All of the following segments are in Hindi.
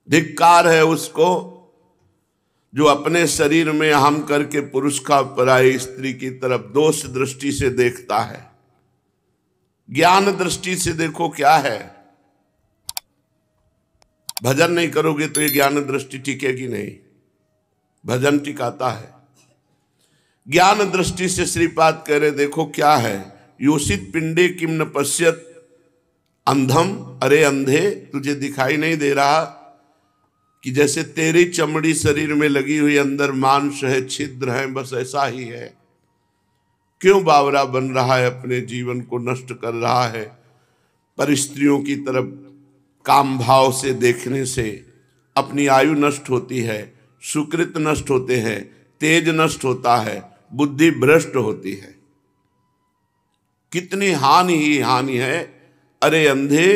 धिक्कार है उसको जो अपने शरीर में हम करके पुरुष का पराई स्त्री की तरफ दोष दृष्टि से देखता है। ज्ञान दृष्टि से देखो क्या है। भजन नहीं करोगे तो ये ज्ञान दृष्टि टिकेगी नहीं। भजन टिकाता है। ज्ञान दृष्टि से श्रीपाद कह रहे देखो क्या है। योषित पिंडे किम न पश्यत अंधम, अरे अंधे तुझे दिखाई नहीं दे रहा कि जैसे तेरी चमड़ी शरीर में लगी हुई अंदर मांस है, छिद्र है, बस ऐसा ही है। क्यों बावरा बन रहा है, अपने जीवन को नष्ट कर रहा है। पर स्त्रियों की तरफ काम भाव से देखने से अपनी आयु नष्ट होती है, सुकृत नष्ट होते हैं, तेज नष्ट होता है, बुद्धि भ्रष्ट होती है। कितनी हानि ही हानि है। अरे अंधे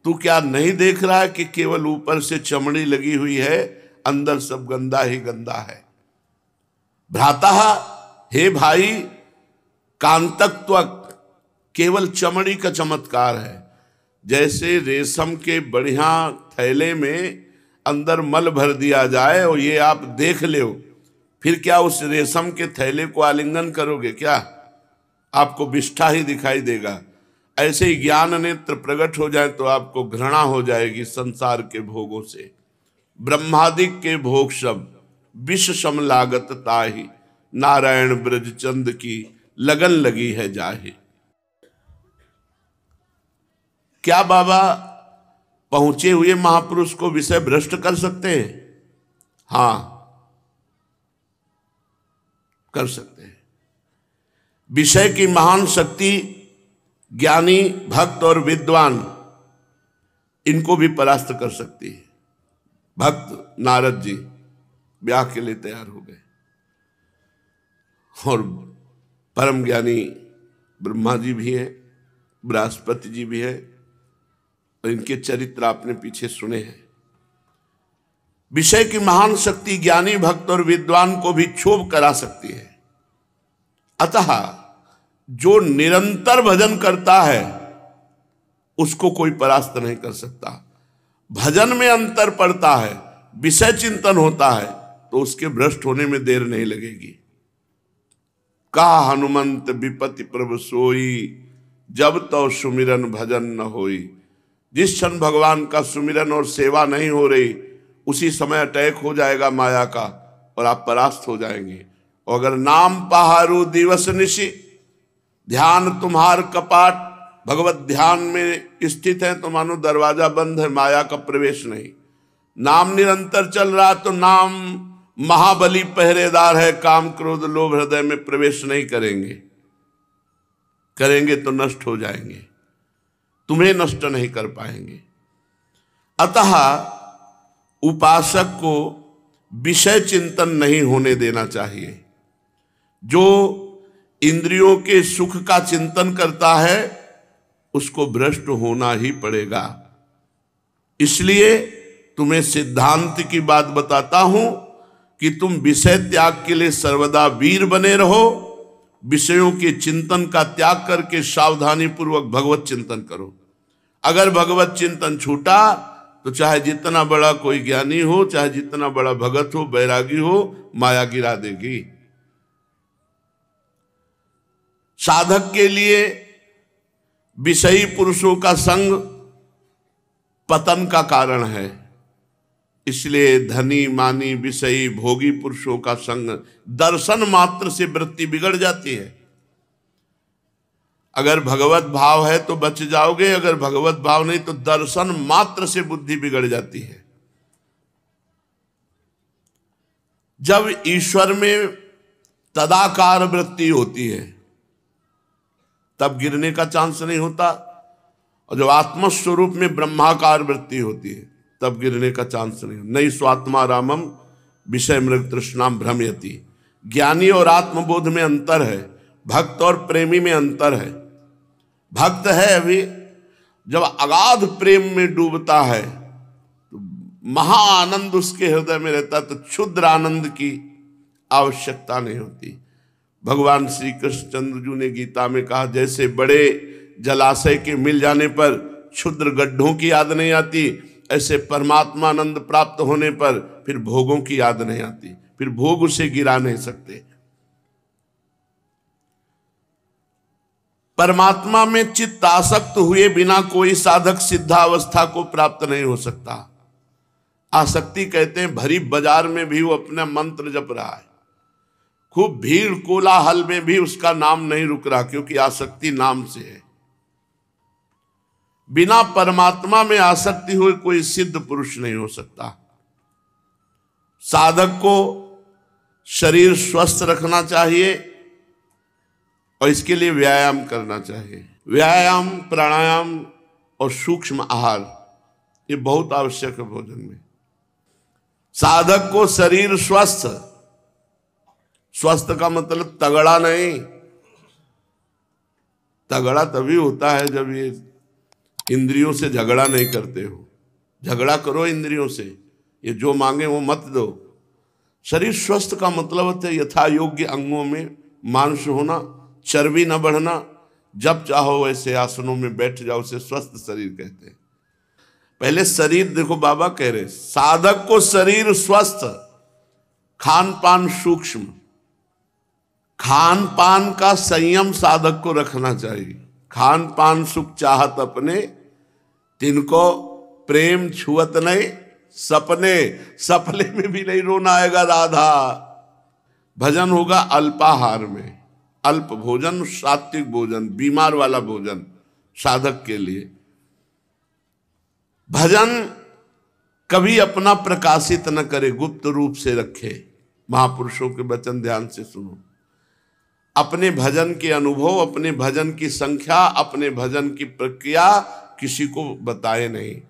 तू क्या नहीं देख रहा है कि केवल ऊपर से चमड़ी लगी हुई है, अंदर सब गंदा ही गंदा है। भ्राता, हे भाई, कांतत्वक केवल चमड़ी का चमत्कार है। जैसे रेशम के बढ़िया थैले में अंदर मल भर दिया जाए और ये आप देख लो, फिर क्या उस रेशम के थैले को आलिंगन करोगे क्या? आपको विष्ठा ही दिखाई देगा। ऐसे ही ज्ञान नेत्र प्रकट हो जाए तो आपको घृणा हो जाएगी संसार के भोगों से। ब्रह्मादिक के भोग सब विष सम लागत ताहि, नारायण ब्रज चंद की लगन लगी है जाहि। क्या बाबा पहुंचे हुए महापुरुष को विषय भ्रष्ट कर सकते हैं? हां, कर सकते हैं। विषय की महान शक्ति ज्ञानी, भक्त और विद्वान इनको भी परास्त कर सकती है। भक्त नारद जी ब्याह के लिए तैयार हो गए और परम ज्ञानी ब्रह्मा जी भी है, बृहस्पति जी भी है, और इनके चरित्र आपने पीछे सुने हैं। विषय की महान शक्ति ज्ञानी, भक्त और विद्वान को भी क्षोभ करा सकती है। अतः जो निरंतर भजन करता है उसको कोई परास्त नहीं कर सकता। भजन में अंतर पड़ता है, विषय चिंतन होता है तो उसके भ्रष्ट होने में देर नहीं लगेगी। कहा हनुमंत विपति प्रभु सोई, जब तो सुमिरन भजन न होई। जिस क्षण भगवान का सुमिरन और सेवा नहीं हो रही उसी समय अटैक हो जाएगा माया का और आप परास्त हो जाएंगे। और अगर नाम पहारू दिवस निशि, ध्यान तुम्हार कपाट, भगवत ध्यान में स्थित है तो मानो दरवाजा बंद है, माया का प्रवेश नहीं। नाम निरंतर चल रहा तो नाम महाबली पहरेदार है, काम क्रोध लोभ हृदय में प्रवेश नहीं करेंगे। करेंगे तो नष्ट हो जाएंगे, तुम्हें नष्ट नहीं कर पाएंगे। अतः उपासक को विषय चिंतन नहीं होने देना चाहिए। जो इंद्रियों के सुख का चिंतन करता है उसको भ्रष्ट होना ही पड़ेगा। इसलिए तुम्हें सिद्धांत की बात बताता हूं कि तुम विषय त्याग के लिए सर्वदा वीर बने रहो। विषयों के चिंतन का त्याग करके सावधानी पूर्वक भगवत चिंतन करो। अगर भगवत चिंतन छूटा तो चाहे जितना बड़ा कोई ज्ञानी हो, चाहे जितना बड़ा भगत हो, बैरागी हो, माया गिरा देगी। साधक के लिए विषयी पुरुषों का संग पतन का कारण है। इसलिए धनी मानी विषयी भोगी पुरुषों का संग दर्शन मात्र से वृत्ति बिगड़ जाती है। अगर भगवत भाव है तो बच जाओगे, अगर भगवत भाव नहीं तो दर्शन मात्र से बुद्धि बिगड़ जाती है। जब ईश्वर में तदाकार वृत्ति होती है तब गिरने का चांस नहीं होता, और जब आत्मस्वरूप में ब्रह्माकार वृत्ति होती है तब गिरने का चांस नहीं। नहीं स्वात्मा रामम विषय मृग तृष्णाम भ्रमयति। ज्ञानी और आत्मबोध में अंतर है, भक्त और प्रेमी में अंतर है। भक्त है अभी, जब अगाध प्रेम में डूबता है तो महा आनंद उसके हृदय में रहता, तो क्षुद्र आनंद की आवश्यकता नहीं होती। भगवान श्री कृष्णचंद्र जी ने गीता में कहा, जैसे बड़े जलाशय के मिल जाने पर क्षुद्र गड्ढों की याद नहीं आती, ऐसे परमात्मानंद प्राप्त होने पर फिर भोगों की याद नहीं आती, फिर भोग उसे गिरा नहीं सकते। परमात्मा में चित्त आसक्त हुए बिना कोई साधक सिद्धावस्था को प्राप्त नहीं हो सकता। आसक्ति कहते हैं भरी बाजार में भी वो अपना मंत्र जप रहा है, खूब भीड़ कोलाहल में भी उसका नाम नहीं रुक रहा, क्योंकि आसक्ति नाम से है। बिना परमात्मा में आसक्ति हुए कोई सिद्ध पुरुष नहीं हो सकता। साधक को शरीर स्वस्थ रखना चाहिए और इसके लिए व्यायाम करना चाहिए। व्यायाम, प्राणायाम और सूक्ष्म आहार ये बहुत आवश्यक है भोजन में। साधक को शरीर स्वस्थ, स्वस्थ का मतलब तगड़ा नहीं। तगड़ा तभी होता है जब ये इंद्रियों से झगड़ा नहीं करते हो। झगड़ा करो इंद्रियों से, ये जो मांगे वो मत दो। शरीर स्वस्थ का मतलब होता है यथा योग्य अंगों में मांस होना, चर्बी न बढ़ना, जब चाहो वैसे आसनों में बैठ जाओ, उसे स्वस्थ शरीर कहते हैं। पहले शरीर देखो, बाबा कह रहे साधक को शरीर स्वस्थ, खान पान सूक्ष्म, खान पान का संयम साधक को रखना चाहिए। खान पान सुख चाहत अपने, तिनको प्रेम छुअत नहीं सपने, सपने में भी नहीं रोना आएगा राधा। भजन होगा अल्पाहार में, अल्प भोजन, सात्विक भोजन, बीमार वाला भोजन साधक के लिए। भजन कभी अपना प्रकाशित न करे, गुप्त रूप से रखे। महापुरुषों के वचन ध्यान से सुनो। अपने भजन के अनुभव, अपने भजन की संख्या, अपने भजन की प्रक्रिया किसी को बताए नहीं,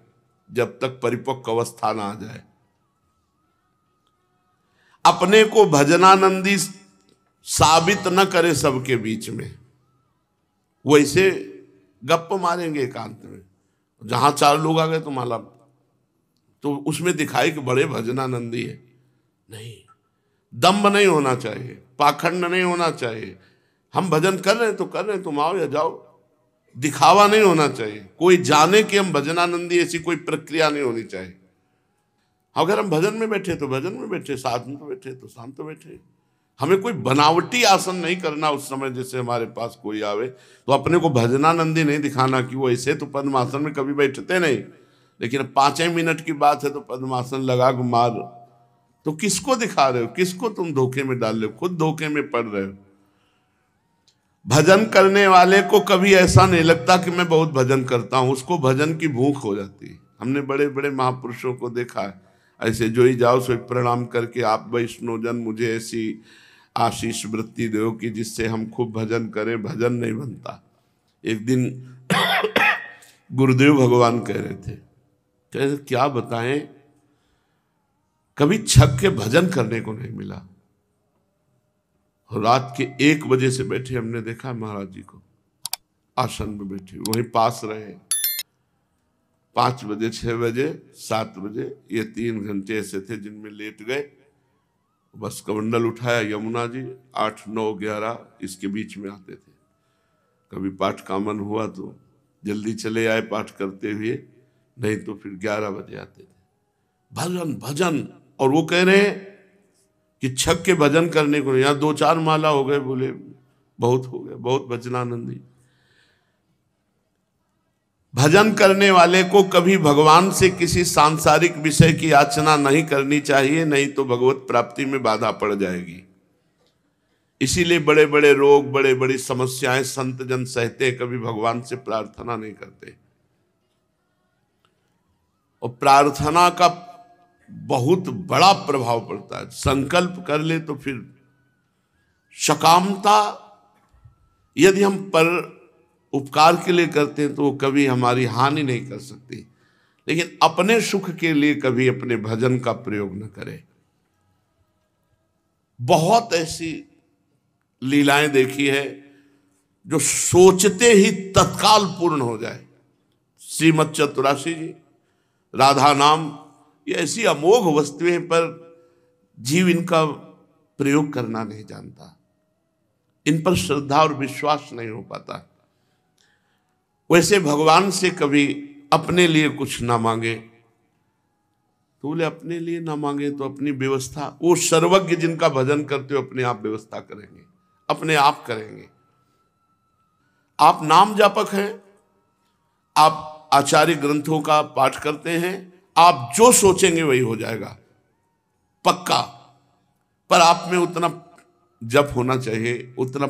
जब तक परिपक्व अवस्था ना आ जाए। अपने को भजनानंदी साबित न करे सबके बीच में, वैसे गप्प मारेंगे एकांत में। जहां 4 लोग आ गए तो माला, तो उसमें दिखाई कि बड़े भजनानंदी है। नहीं, दम्भ नहीं होना चाहिए, पाखंड नहीं होना चाहिए। हम भजन कर रहे हैं तो कर रहे हैं, तुम आओ या जाओ, दिखावा नहीं होना चाहिए। कोई जाने कि हम भजनानंदी, ऐसी कोई प्रक्रिया नहीं होनी चाहिए। अगर हम भजन में बैठे तो भजन में बैठे, शांत में बैठे तो शांत बैठे। हमें कोई बनावटी आसन नहीं करना उस समय। जैसे हमारे पास कोई आवे तो अपने को भजनानंदी नहीं दिखाना कि वो ऐसे तो पद्मासन में कभी बैठते नहीं, लेकिन 5 मिनट की बात है तो पद्मासन लगा के मार, तो किसको दिखा रहे हो? किसको तुम धोखे में डाल रहे हो? खुद धोखे में पड़ रहे हो। भजन करने वाले को कभी ऐसा नहीं लगता कि मैं बहुत भजन करता हूं, उसको भजन की भूख हो जाती है। हमने बड़े बड़े महापुरुषों को देखा है, ऐसे जो ही जाओ सो प्रणाम करके, आप वैष्णोजन मुझे ऐसी आशीष वृत्ति दो कि जिससे हम खूब भजन करें। भजन नहीं बनता। एक दिन गुरुदेव भगवान कह रहे थे, कह रहे क्या बताएं, कभी छक के भजन करने को नहीं मिला। रात के 1 बजे से बैठे हमने देखा महाराज जी को आसन में बैठे, वहीं पास रहे। 5 बजे, 6 बजे, 7 बजे, ये 3 घंटे ऐसे थे जिनमें लेट गए। बस कमंडल उठाया, यमुना जी 8, 9, 11 इसके बीच में आते थे। कभी पाठ कामन हुआ तो जल्दी चले आए पाठ करते हुए, नहीं तो फिर 11 बजे आते थे। भजन भजन। और वो कह रहे हैं कि छक के भजन करने को, यहाँ 2-4 माला हो गए, बोले बहुत हो गए, बहुत भजनानंदी। भजन करने वाले को कभी भगवान से किसी सांसारिक विषय की याचना नहीं करनी चाहिए, नहीं तो भगवत प्राप्ति में बाधा पड़ जाएगी। इसीलिए बड़े बड़े रोग, बड़े बड़ी समस्याएं संत जन सहते, कभी भगवान से प्रार्थना नहीं करते। और प्रार्थना का बहुत बड़ा प्रभाव पड़ता है। संकल्प कर ले तो फिर सकामता, यदि हम पर उपकार के लिए करते हैं तो वो कभी हमारी हानि नहीं कर सकती। लेकिन अपने सुख के लिए कभी अपने भजन का प्रयोग न करें। बहुत ऐसी लीलाएं देखी है जो सोचते ही तत्काल पूर्ण हो जाए। श्रीमद चतुराशी जी, राधा नाम, ये ऐसी अमोघ वस्तुएं पर जीव इनका प्रयोग करना नहीं जानता, इन पर श्रद्धा और विश्वास नहीं हो पाता। वैसे भगवान से कभी अपने लिए कुछ ना मांगे, तो बोले अपने लिए ना मांगे तो अपनी व्यवस्था, वो सर्वज्ञ जिनका भजन करते हो अपने आप व्यवस्था करेंगे, अपने आप करेंगे। आप नाम जापक हैं, आप आचार्य ग्रंथों का पाठ करते हैं, आप जो सोचेंगे वही हो जाएगा पक्का। पर आप में उतना जप होना चाहिए, उतना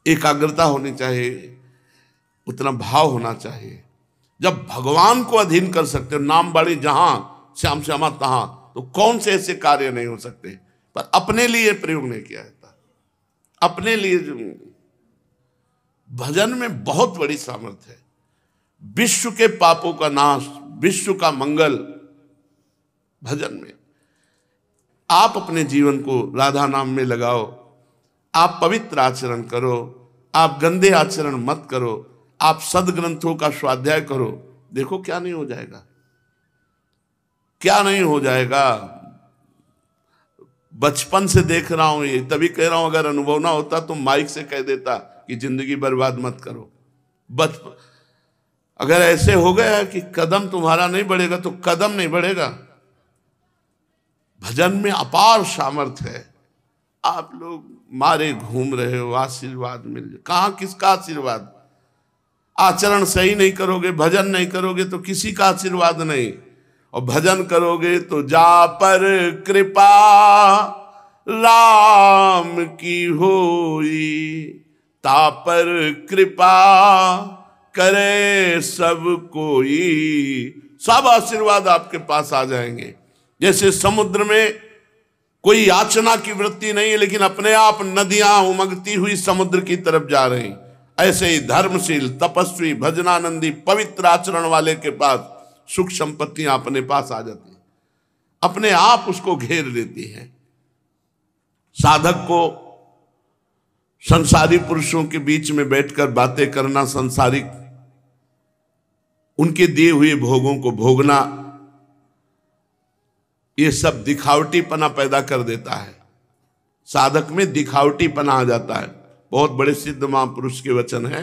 एकाग्रता होनी चाहिए, उतना भाव होना चाहिए। जब भगवान को अधीन कर सकते हो, नाम बाड़ी जहां श्याम श्यामा तहां, तो कौन से ऐसे कार्य नहीं हो सकते। पर अपने लिए प्रयोग नहीं किया जाता। अपने लिए भजन में बहुत बड़ी सामर्थ्य है। विश्व के पापों का नाश, विश्व का मंगल भजन में। आप अपने जीवन को राधा नाम में लगाओ, आप पवित्र आचरण करो, आप गंदे आचरण मत करो, आप सदग्रंथों का स्वाध्याय करो, देखो क्या नहीं हो जाएगा, क्या नहीं हो जाएगा। बचपन से देख रहा हूं ये, तभी कह रहा हूं अगर अनुभव ना होता तो माइक से कह देता कि जिंदगी बर्बाद मत करो। बचपन अगर ऐसे हो गया कि कदम तुम्हारा नहीं बढ़ेगा तो कदम नहीं बढ़ेगा। भजन में अपार सामर्थ्य है। आप लोग मारे घूम रहे हो, आशीर्वाद मिल जाए, कहां किसका आशीर्वाद। आचरण सही नहीं करोगे, भजन नहीं करोगे तो किसी का आशीर्वाद नहीं। और भजन करोगे तो जा पर कृपा राम की होई, ता पर कृपा करे सब कोई। सब आशीर्वाद आपके पास आ जाएंगे। जैसे समुद्र में कोई याचना की वृत्ति नहीं है, लेकिन अपने आप नदियां उमगती हुई समुद्र की तरफ जा रही, ऐसे ही धर्मशील, तपस्वी, भजनानंदी, पवित्र आचरण वाले के पास सुख संपत्तियां अपने पास आ जाती हैं, अपने आप उसको घेर लेती हैं। साधक को संसारी पुरुषों के बीच में बैठकर बातें करना, संसारिक उनके दिए हुए भोगों को भोगना, ये सब दिखावटीपना पैदा कर देता है। साधक में दिखावटीपना आ जाता है। बहुत बड़े सिद्ध महापुरुष के वचन है।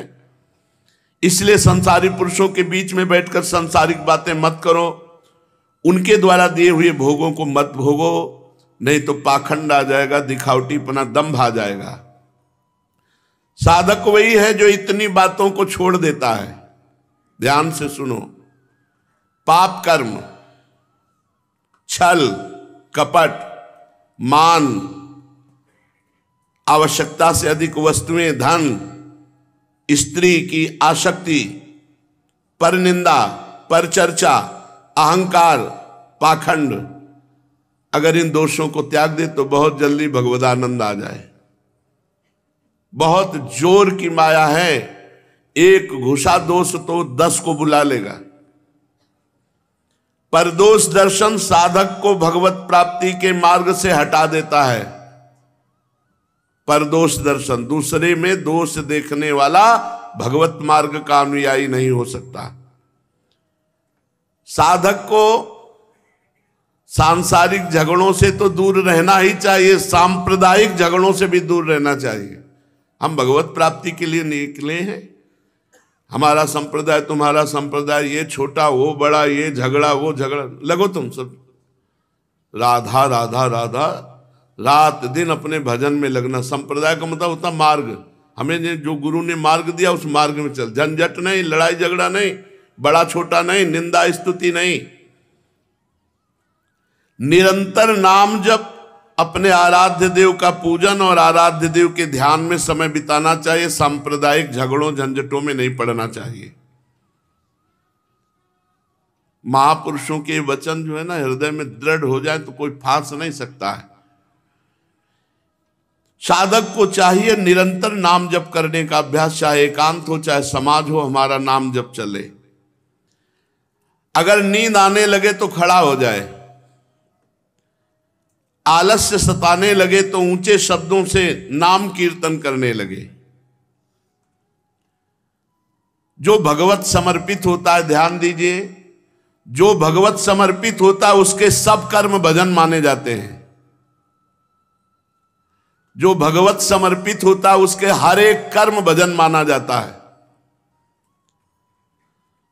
इसलिए संसारी पुरुषों के बीच में बैठकर सांसारिक बातें मत करो, उनके द्वारा दिए हुए भोगों को मत भोगो, नहीं तो पाखंड आ जाएगा, दिखावटीपना, दंभ आ जाएगा। साधक वही है जो इतनी बातों को छोड़ देता है। ध्यान से सुनो। पाप कर्म, छल, कपट, मान, आवश्यकता से अधिक वस्तुएं, धन, स्त्री की आसक्ति, परनिंदा, परचर्चा, अहंकार, पाखंड, अगर इन दोषों को त्याग दे तो बहुत जल्दी भगवदानंद आ जाए। बहुत जोर की माया है, एक घुसा दोष तो 10 को बुला लेगा। परदोष दर्शन साधक को भगवत प्राप्ति के मार्ग से हटा देता है। परदोष दर्शन, दूसरे में दोष देखने वाला भगवत मार्ग का अनुयायी नहीं हो सकता। साधक को सांसारिक झगड़ों से तो दूर रहना ही चाहिए, सांप्रदायिक झगड़ों से भी दूर रहना चाहिए। हम भगवत प्राप्ति के लिए निकले हैं। हमारा संप्रदाय, तुम्हारा संप्रदाय, ये छोटा वो बड़ा, ये झगड़ा वो झगड़ा, लगो तुम सब राधा राधा राधा, रात दिन अपने भजन में लगना। संप्रदाय का मतलब होता मार्ग। हमें जो गुरु ने मार्ग दिया उस मार्ग में चल, झंझट नहीं, लड़ाई झगड़ा नहीं, बड़ा छोटा नहीं, निंदा स्तुति नहीं। निरंतर नाम जप, अपने आराध्य देव का पूजन और आराध्य देव के ध्यान में समय बिताना चाहिए। सांप्रदायिक झगड़ों झंझटों में नहीं पड़ना चाहिए। महापुरुषों के वचन जो है ना, हृदय में दृढ़ हो जाए तो कोई फांस नहीं सकता है। साधक को चाहिए निरंतर नाम जप करने का अभ्यास, चाहे एकांत हो चाहे समाज हो, हमारा नाम जप चले। अगर नींद आने लगे तो खड़ा हो जाए, आलस्य सताने लगे तो ऊंचे शब्दों से नाम कीर्तन करने लगे। जो भगवत समर्पित होता है, ध्यान दीजिए, जो भगवत समर्पित होता है उसके सब कर्म भजन माने जाते हैं। जो भगवत समर्पित होता है उसके हर एक कर्म भजन माना जाता है।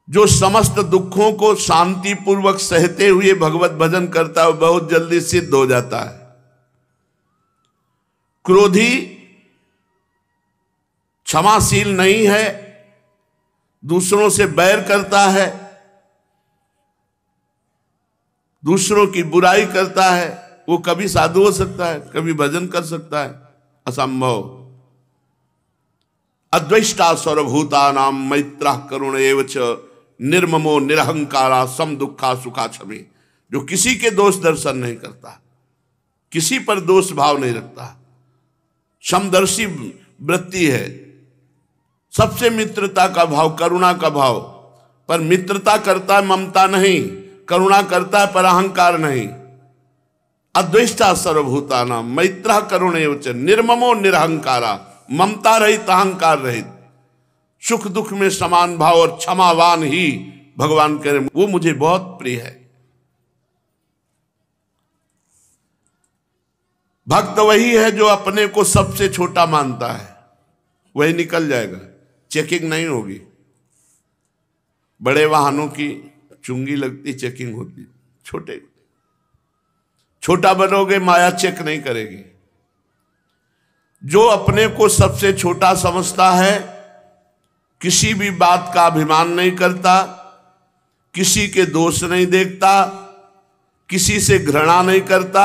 जो समस्त दुखों को शांतिपूर्वक सहते हुए भगवत भजन करता है, बहुत जल्दी सिद्ध हो जाता है। क्रोधी क्षमाशील नहीं है, दूसरों से बैर करता है, दूसरों की बुराई करता है, वो कभी साधु हो सकता है, कभी भजन कर सकता है? असंभव। अद्वेष्टा सर्वभूतानां मैत्रः करुण एव च निर्ममो निरहंकारा सम दुखा सुखा क्षमे। जो किसी के दोष दर्शन नहीं करता, किसी पर दोष भाव नहीं रखता, समदर्शी वृत्ति है, सबसे मित्रता का भाव, करुणा का भाव। पर मित्रता करता है, ममता नहीं, करुणा करता है पर अहंकार नहीं। अद्वेष्टा सर्वभूतानां मैत्रः करुण एव च निर्ममो निरहंकारा, ममता रहित, अहंकार रहित, सुख दुख में समान भाव और क्षमावान ही भगवान कह रहे, वो मुझे बहुत प्रिय है। भक्त वही है जो अपने को सबसे छोटा मानता है, वही निकल जाएगा, चेकिंग नहीं होगी। बड़े वाहनों की चुंगी लगती, चेकिंग होती, छोटा बनोगे माया चेक नहीं करेगी। जो अपने को सबसे छोटा समझता है, किसी भी बात का अभिमान नहीं करता, किसी के दोष नहीं देखता, किसी से घृणा नहीं करता,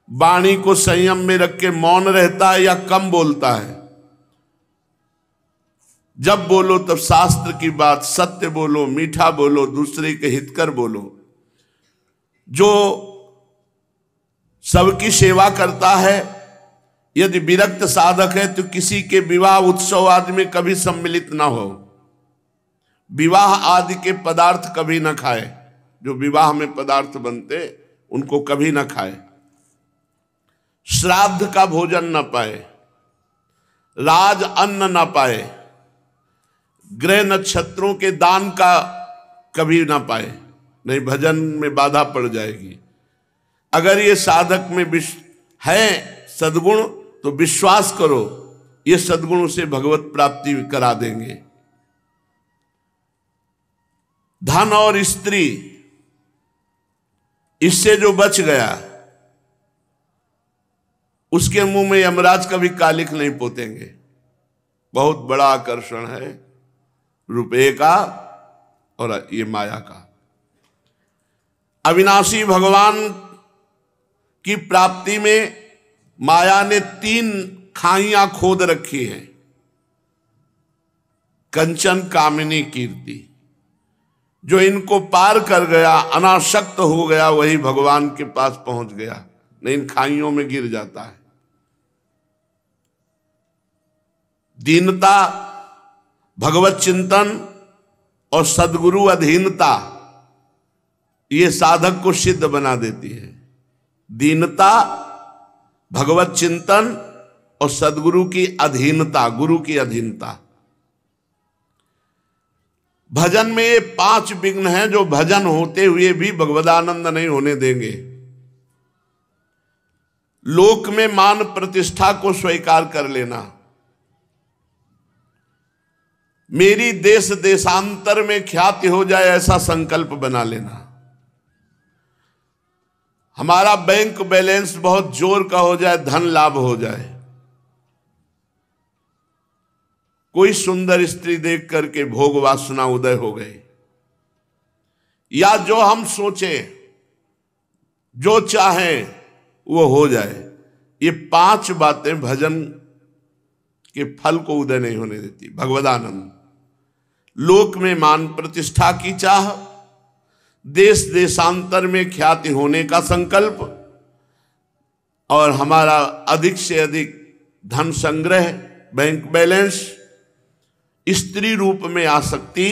वाणी को संयम में रख के मौन रहता है या कम बोलता है। जब बोलो तब शास्त्र की बात, सत्य बोलो, मीठा बोलो, दूसरे के हितकर बोलो। जो सबकी सेवा करता है, यदि विरक्त साधक है तो किसी के विवाह उत्सव आदि में कभी सम्मिलित ना हो, विवाह आदि के पदार्थ कभी ना खाए, जो विवाह में पदार्थ बनते उनको कभी ना खाए, श्राद्ध का भोजन ना पाए, राज अन्न ना पाए, ग्रह नक्षत्रों के दान का कभी ना पाए, नहीं भजन में बाधा पड़ जाएगी। अगर ये साधक में है सद्गुण तो विश्वास करो, ये सद्गुण उसे भगवत प्राप्ति करा देंगे। धन और स्त्री, इससे जो बच गया उसके मुंह में यमराज कभी कालिक नहीं पोतेंगे। बहुत बड़ा आकर्षण है रुपये का और ये माया का। अविनाशी भगवान की प्राप्ति में माया ने 3 खाइयां खोद रखी हैं। कंचन, कामिनी, कीर्ति। जो इनको पार कर गया, अनासक्त हो गया, वही भगवान के पास पहुंच गया, नहीं इन खाइयों में गिर जाता है। दीनता, भगवत चिंतन और सद्गुरु अधीनता, ये साधक को सिद्ध बना देती है। दीनता, भगवत चिंतन और सद्गुरु की अधीनता, गुरु की अधीनता। भजन में ये 5 विघ्न हैं जो भजन होते हुए भी भगवदानंद नहीं होने देंगे। लोक में मान प्रतिष्ठा को स्वीकार कर लेना, मेरी देश देशांतर में ख्याति हो जाए ऐसा संकल्प बना लेना, हमारा बैंक बैलेंस बहुत जोर का हो जाए, धन लाभ हो जाए, कोई सुंदर स्त्री देख करके भोग वासना उदय हो गई, या जो हम सोचे, जो चाहें वो हो जाए। ये 5 बातें भजन के फल को उदय नहीं होने देती। भगवदानंद, लोक में मान प्रतिष्ठा की चाह, देश देशांतर में ख्याति होने का संकल्प, और हमारा अधिक से अधिक धन संग्रह, बैंक बैलेंस, स्त्री रूप में आसक्ति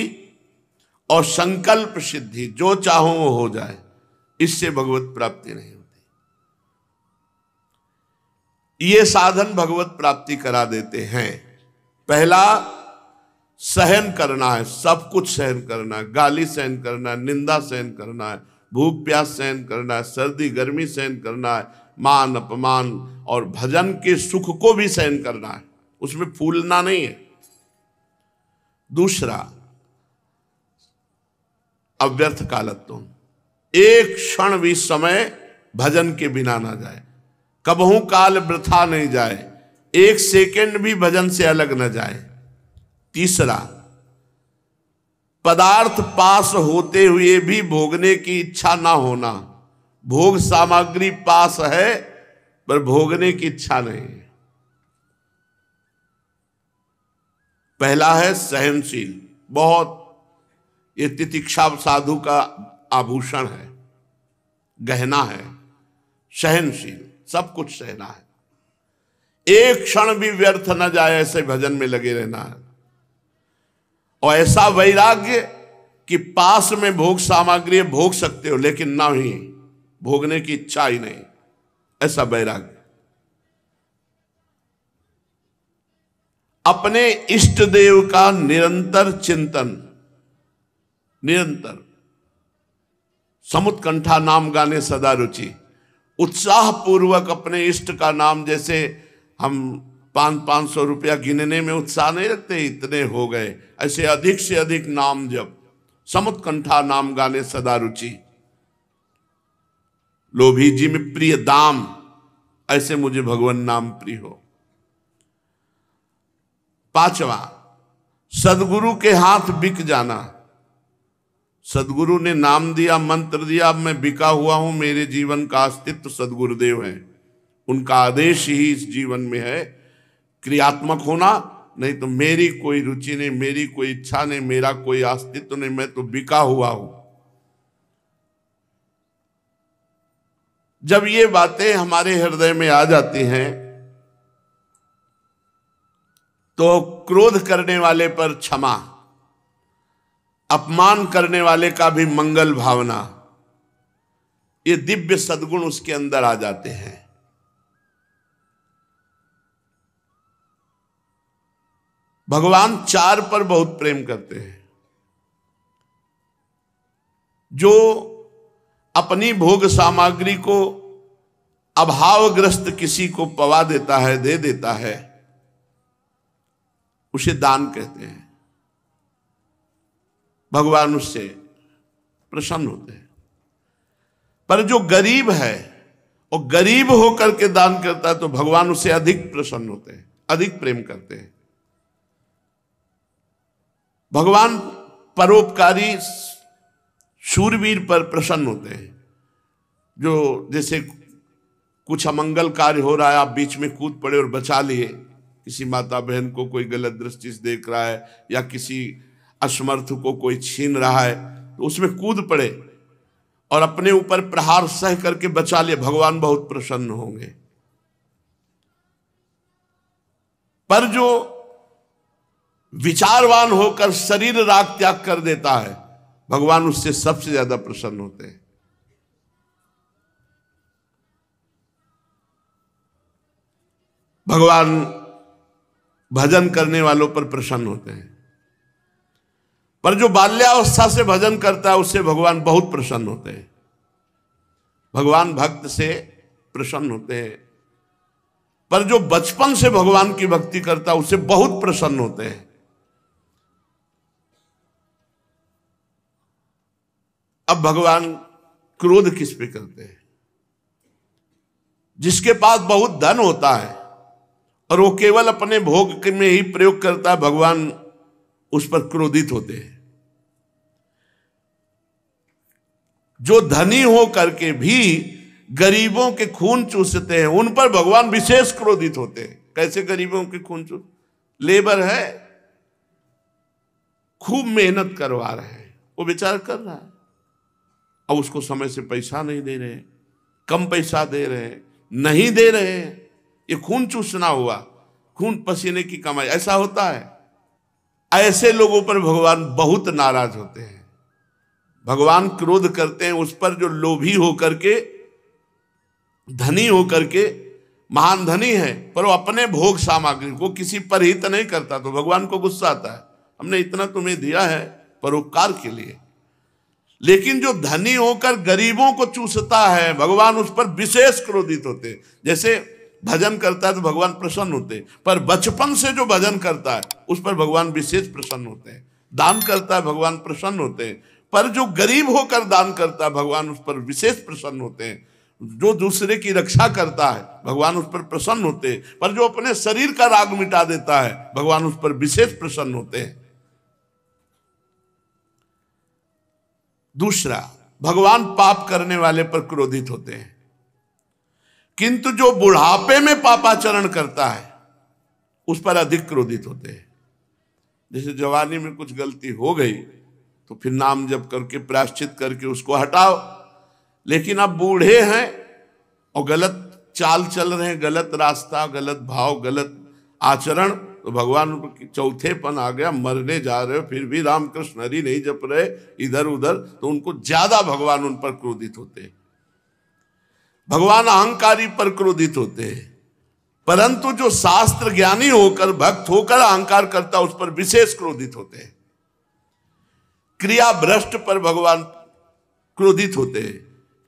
और संकल्प सिद्धि, जो चाहो वो हो जाए, इससे भगवत प्राप्ति नहीं होती। ये साधन भगवत प्राप्ति करा देते हैं। पहला, सहन करना है, सब कुछ सहन करना है, गाली सहन करना है, निंदा सहन करना है, भूख प्यास सहन करना है, सर्दी गर्मी सहन करना है, मान अपमान, और भजन के सुख को भी सहन करना है, उसमें फूलना नहीं है। दूसरा, अव्यर्थ कालत्वम, एक क्षण भी समय भजन के बिना ना जाए, कबहू काल वृथा नहीं जाए, एक सेकंड भी भजन से अलग न जाए। तीसरा, पदार्थ पास होते हुए भी भोगने की इच्छा ना होना। भोग सामग्री पास है पर भोगने की इच्छा नहीं है। पहला है सहनशील, बहुत, ये तितिक्षा साधु का आभूषण है, गहना है, सहनशील, सब कुछ सहना है, एक क्षण भी व्यर्थ न जाए ऐसे भजन में लगे रहना है। और ऐसा वैराग्य कि पास में भोग सामग्री भोग सकते हो लेकिन ना ही भोगने की इच्छा ही नहीं, ऐसा वैराग्य। अपने इष्ट देव का निरंतर चिंतन, निरंतर समुत्कंठा नाम गाने सदा रुचि, उत्साह पूर्वक अपने इष्ट का नाम, जैसे हम 500 रुपया गिनने में उत्साह नहीं रखते, इतने हो गए, ऐसे अधिक से अधिक नाम जप, समुत्कंठा नाम गाने सदा रुचि। लोभी जी में प्रिय दाम, ऐसे मुझे भगवान नाम प्रिय हो। पांचवा, सदगुरु के हाथ बिक जाना। सदगुरु ने नाम दिया, मंत्र दिया, अब मैं बिका हुआ हूं, मेरे जीवन का अस्तित्व सदगुरुदेव है, उनका आदेश ही इस जीवन में है क्रियात्मक होना, नहीं तो मेरी कोई रुचि नहीं, मेरी कोई इच्छा नहीं, मेरा कोई अस्तित्व नहीं, मैं तो बिका हुआ हूं। जब ये बातें हमारे हृदय में आ जाती हैं तो क्रोध करने वाले पर क्षमा, अपमान करने वाले का भी मंगल भावना, ये दिव्य सद्गुण उसके अंदर आ जाते हैं। भगवान चार पर बहुत प्रेम करते हैं। जो अपनी भोग सामग्री को अभावग्रस्त किसी को पवा देता है, दे देता है, उसे दान कहते हैं। भगवान उससे प्रसन्न होते हैं। पर जो गरीब है और गरीब होकर के दान करता है तो भगवान उससे अधिक प्रसन्न होते हैं, अधिक प्रेम करते हैं। भगवान परोपकारी शूरवीर पर प्रसन्न होते हैं। जो जैसे कुछ अमंगल कार्य हो रहा है, आप बीच में कूद पड़े और बचा लिए, किसी माता बहन को कोई गलत दृष्टि से देख रहा है या किसी असमर्थ को कोई छीन रहा है, तो उसमें कूद पड़े और अपने ऊपर प्रहार सह करके बचा लिए, भगवान बहुत प्रसन्न होंगे। पर जो विचारवान होकर शरीर राग त्याग कर देता है, भगवान उससे सबसे ज्यादा प्रसन्न होते हैं। भगवान भजन करने वालों पर प्रसन्न होते हैं। पर जो बाल्यावस्था से भजन करता है उससे भगवान बहुत प्रसन्न होते हैं। भगवान भक्त से प्रसन्न होते हैं। पर जो बचपन से भगवान की भक्ति करता है उससे बहुत प्रसन्न होते हैं। अब भगवान क्रोध किस पे करते हैं? जिसके पास बहुत धन होता है और वो केवल अपने भोग में ही प्रयोग करता है, भगवान उस पर क्रोधित होते हैं। जो धनी हो करके भी गरीबों के खून चूसते हैं, उन पर भगवान विशेष क्रोधित होते हैं। कैसे गरीबों के खून चूस? लेबर है, खूब मेहनत करवा रहे हैं, वो बेचारा कर रहा है, अब उसको समय से पैसा नहीं दे रहे, कम पैसा दे रहे, नहीं दे रहे, ये खून चूसना हुआ, खून पसीने की कमाई, ऐसा होता है। ऐसे लोगों पर भगवान बहुत नाराज होते हैं। भगवान क्रोध करते हैं उस पर जो लोभी होकर के, धनी होकर के, महान धनी है पर वो अपने भोग सामग्री को किसी पर हित नहीं करता, तो भगवान को गुस्सा आता है। हमने इतना तुम्हें दिया है परोपकार के लिए, लेकिन जो धनी होकर गरीबों को चूसता है, भगवान उस पर विशेष क्रोधित होते हैं। जैसे भजन करता है तो भगवान प्रसन्न होते हैं, पर बचपन से जो भजन करता है उस पर भगवान विशेष प्रसन्न होते हैं। दान करता है, भगवान प्रसन्न होते हैं। पर जो गरीब होकर दान करता है भगवान उस पर विशेष प्रसन्न होते हैं। जो दूसरे की रक्षा करता है भगवान उस पर प्रसन्न होते हैं, पर जो अपने शरीर का राग मिटा देता है भगवान उस पर विशेष प्रसन्न होते हैं। दूसरा, भगवान पाप करने वाले पर क्रोधित होते हैं, किंतु जो बुढ़ापे में पापाचरण करता है उस पर अधिक क्रोधित होते हैं। जैसे जवानी में कुछ गलती हो गई तो फिर नाम जप करके प्रायश्चित करके उसको हटाओ, लेकिन अब बूढ़े हैं और गलत चाल चल रहे हैं, गलत रास्ता, गलत भाव, गलत आचरण, तो भगवान चौथेपन आ गया, मरने जा रहे हो फिर भी रामकृष्ण हरि नहीं जप रहे इधर उधर, तो उनको ज्यादा भगवान उन पर क्रोधित होते हैं। भगवान अहंकारी पर क्रोधित होते हैं, परंतु जो शास्त्र ज्ञानी होकर भक्त होकर अहंकार करता उस पर विशेष क्रोधित होते हैं। क्रिया भ्रष्ट पर भगवान क्रोधित होते हैं,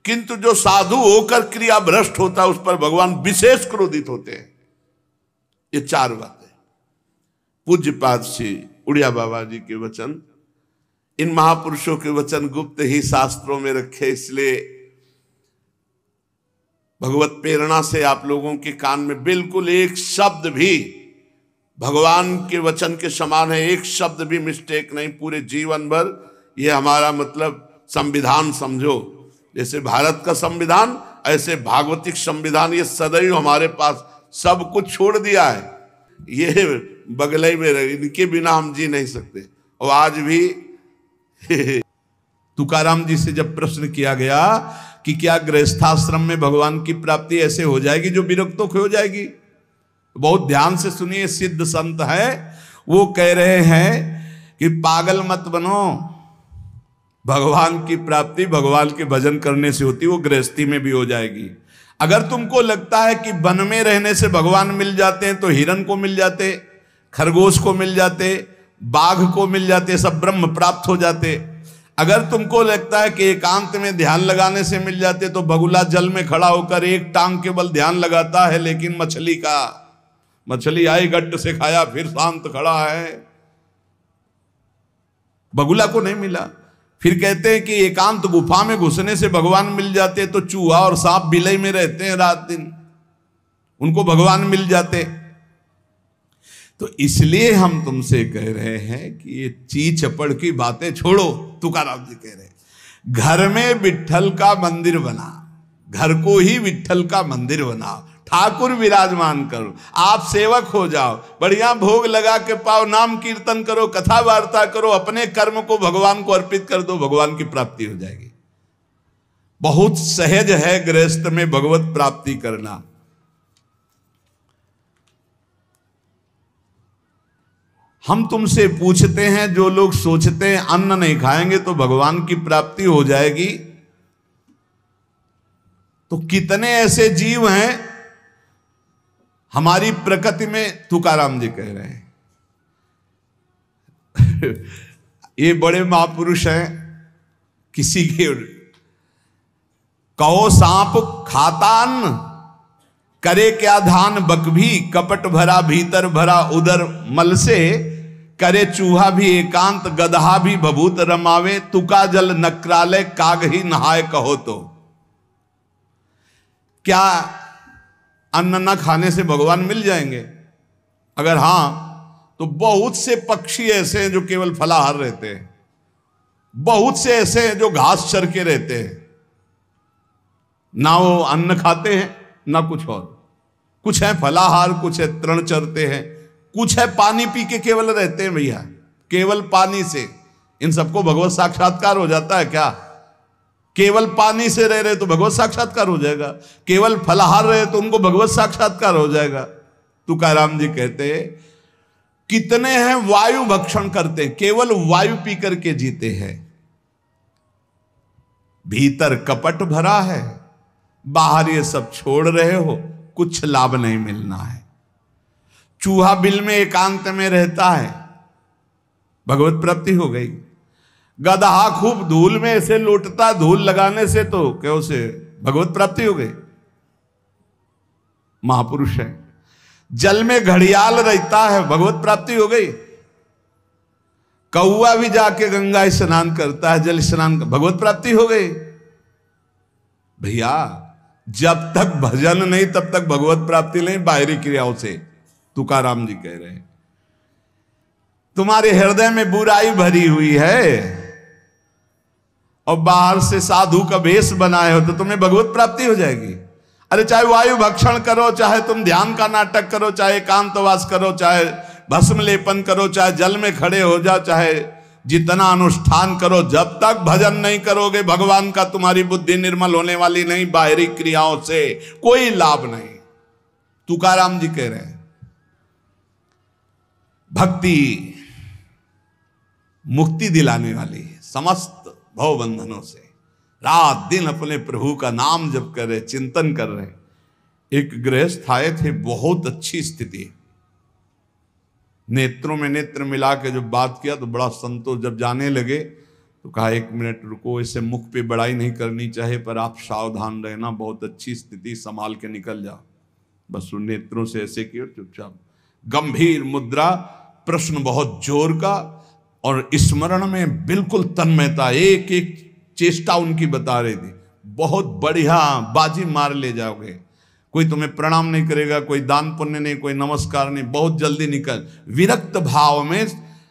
किंतु जो साधु होकर क्रिया भ्रष्ट होता है उस पर भगवान विशेष क्रोधित होते हैं। ये चार बातें पूज्यपाद श्री उड़िया बाबा जी के वचन, इन महापुरुषों के वचन गुप्त ही शास्त्रों में रखे, इसलिए भगवत प्रेरणा से आप लोगों के कान में बिल्कुल एक शब्द भी भगवान के वचन के समान है, एक शब्द भी मिस्टेक नहीं पूरे जीवन भर। ये हमारा मतलब संविधान समझो, जैसे भारत का संविधान ऐसे भागवतिक संविधान, ये सदैव हमारे पास सब कुछ छोड़ दिया है। ये बगले में रहे, इनके बिना हम जी नहीं सकते। और आज भी तुकाराम जी से जब प्रश्न किया गया कि क्या गृहस्थाश्रम में भगवान की प्राप्ति ऐसे हो जाएगी जो विरक्तों को हो जाएगी, बहुत ध्यान से सुनिए, सिद्ध संत है, वो कह रहे हैं कि पागल मत बनो, भगवान की प्राप्ति भगवान के भजन करने से होती, वो गृहस्थी में भी हो जाएगी। अगर तुमको लगता है कि वन में रहने से भगवान मिल जाते हैं तो हिरण को मिल जाते, खरगोश को मिल जाते, बाघ को मिल जाते, सब ब्रह्म प्राप्त हो जाते। अगर तुमको लगता है कि एकांत में ध्यान लगाने से मिल जाते तो बगुला जल में खड़ा होकर एक टांग केवल ध्यान लगाता है, लेकिन मछली आई गट्ट से खाया फिर शांत खड़ा है, बगुला को नहीं मिला। फिर कहते हैं कि एकांत गुफा में घुसने से भगवान मिल जाते, तो चूहा और सांप बिलई में रहते हैं रात दिन, उनको भगवान मिल जाते। तो इसलिए हम तुमसे कह रहे हैं कि ये ची चपड़ की बातें छोड़ो। तुकाराम जी कह रहे हैं घर में विट्ठल का मंदिर बना, घर को ही विट्ठल का मंदिर बनाओ, ठाकुर विराजमान करो, आप सेवक हो जाओ, बढ़िया भोग लगा के पाओ, नाम कीर्तन करो, कथा वार्ता करो, अपने कर्म को भगवान को अर्पित कर दो, भगवान की प्राप्ति हो जाएगी। बहुत सहज है गृहस्थ में भगवत प्राप्ति करना। हम तुमसे पूछते हैं, जो लोग सोचते हैं अन्न नहीं खाएंगे तो भगवान की प्राप्ति हो जाएगी, तो कितने ऐसे जीव हैं हमारी प्रकृति में। तुकाराम जी कह रहे हैं ये बड़े महापुरुष हैं, किसी के कहो सांप खाता अन्न, करे क्या धान बकभी, कपट भरा भीतर भरा उदर मल से, करे चूहा भी एकांत गदहा भी भभूत रमावे, तुका जल नक्राले काग ही नहाए कहो। तो क्या अन्न न खाने से भगवान मिल जाएंगे? अगर हां तो बहुत से पक्षी ऐसे हैं जो केवल फलाहार रहते हैं, बहुत से ऐसे हैं जो घास चर के रहते हैं, ना वो अन्न खाते हैं ना कुछ और। कुछ है फलाहार, कुछ है तृण चरते हैं, कुछ है पानी पी के केवल रहते हैं भैया, केवल पानी से। इन सबको भगवत साक्षात्कार हो जाता है क्या? केवल पानी से रह रहे तो भगवत साक्षात्कार हो जाएगा, केवल फलाहार रहे तो उनको भगवत साक्षात्कार हो जाएगा। तुकाराम जी कहते हैं कितने हैं वायु भक्षण करते, केवल वायु पी करके जीते हैं, भीतर कपट भरा है, बाहर ये सब छोड़ रहे हो, कुछ लाभ नहीं मिलना है। चूहा बिल में एकांत में रहता है, भगवत प्राप्ति हो गई। गदहा खूब धूल में ऐसे लौटता, धूल लगाने से तो क्या उसे भगवत प्राप्ति हो गई, महापुरुष है। जल में घड़ियाल रहता है, भगवत प्राप्ति हो गई। कौआ भी जाके गंगा स्नान करता है, जल स्नान, भगवत प्राप्ति हो गई। भैया जब तक भजन नहीं तब तक भगवत प्राप्ति नहीं, बाहरी क्रियाओं से। तुकाराम जी कह रहे हैं तुम्हारे हृदय में बुराई भरी हुई है और बाहर से साधु का वेश बनाए हो तो तुम्हें भगवत प्राप्ति हो जाएगी। अरे चाहे वायु भक्षण करो, चाहे तुम ध्यान का नाटक करो, चाहे एकांतवास करो, चाहे भस्म लेपन करो, चाहे जल में खड़े हो जाओ, चाहे जितना अनुष्ठान करो, जब तक भजन नहीं करोगे भगवान का तुम्हारी बुद्धि निर्मल होने वाली नहीं। बाहरी क्रियाओं से कोई लाभ नहीं। तुकाराम जी कह रहे हैं भक्ति मुक्ति दिलाने वाली है समस्त भव बंधनों से। रात दिन अपने प्रभु का नाम जप कर रहे, चिंतन कर रहे। एक गृहस्थ आए थे, बहुत अच्छी स्थिति, नेत्रों में नेत्र मिला के जब बात किया तो बड़ा संतोष। जब जाने लगे तो कहा 1 मिनट रुको, इसे मुख पे बड़ाई नहीं करनी चाहिए पर आप सावधान रहना, बहुत अच्छी स्थिति, संभाल के निकल जाओ। बस उन नेत्रों से ऐसे किया, चुपचाप गंभीर मुद्रा, प्रश्न बहुत जोर का और स्मरण में बिल्कुल तन्मयता, एक एक चेष्टा उनकी बता रही थी। बहुत बढ़िया, बाजी मार ले जाओगे, कोई तुम्हें प्रणाम नहीं करेगा, कोई दान पुण्य नहीं, कोई नमस्कार नहीं, बहुत जल्दी निकल। विरक्त भाव में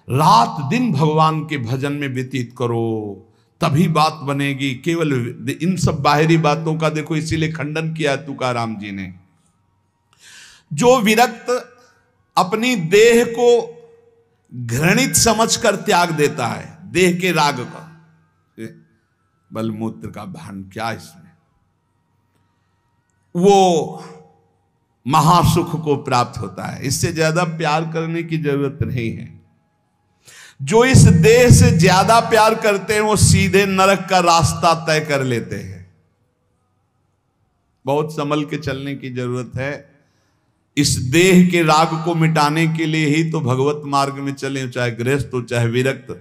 रात दिन भगवान के भजन में व्यतीत करो, तभी बात बनेगी। केवल इन सब बाहरी बातों का देखो इसीलिए खंडन किया है तुकाराम जी ने। जो विरक्त अपनी देह को घृणित समझकर त्याग देता है, देह के राग का, बलमूत्र का भान क्या इसमें, वो महासुख को प्राप्त होता है। इससे ज्यादा प्यार करने की जरूरत नहीं है। जो इस देह से ज्यादा प्यार करते हैं वो सीधे नरक का रास्ता तय कर लेते हैं। बहुत संभल के चलने की जरूरत है। इस देह के राग को मिटाने के लिए ही तो भगवत मार्ग में चले, चाहे गृहस्थ हो चाहे विरक्त।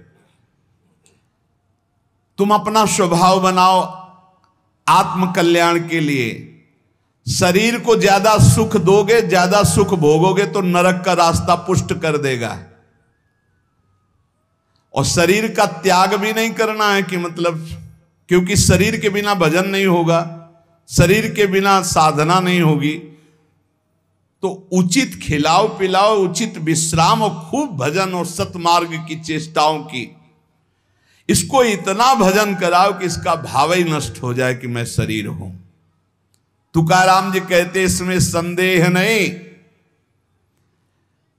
तुम अपना स्वभाव बनाओ आत्म कल्याण के लिए। शरीर को ज्यादा सुख दोगे, ज्यादा सुख भोगोगे तो नरक का रास्ता पुष्ट कर देगा। और शरीर का त्याग भी नहीं करना है कि मतलब, क्योंकि शरीर के बिना भजन नहीं होगा, शरीर के बिना साधना नहीं होगी। तो उचित खिलाओ पिलाओ, उचित विश्राम और खूब भजन और सतमार्ग की चेष्टाओं की। इसको इतना भजन कराओ कि इसका भाव ही नष्ट हो जाए कि मैं शरीर हूं। तुकाराम जी कहते इसमें संदेह नहीं।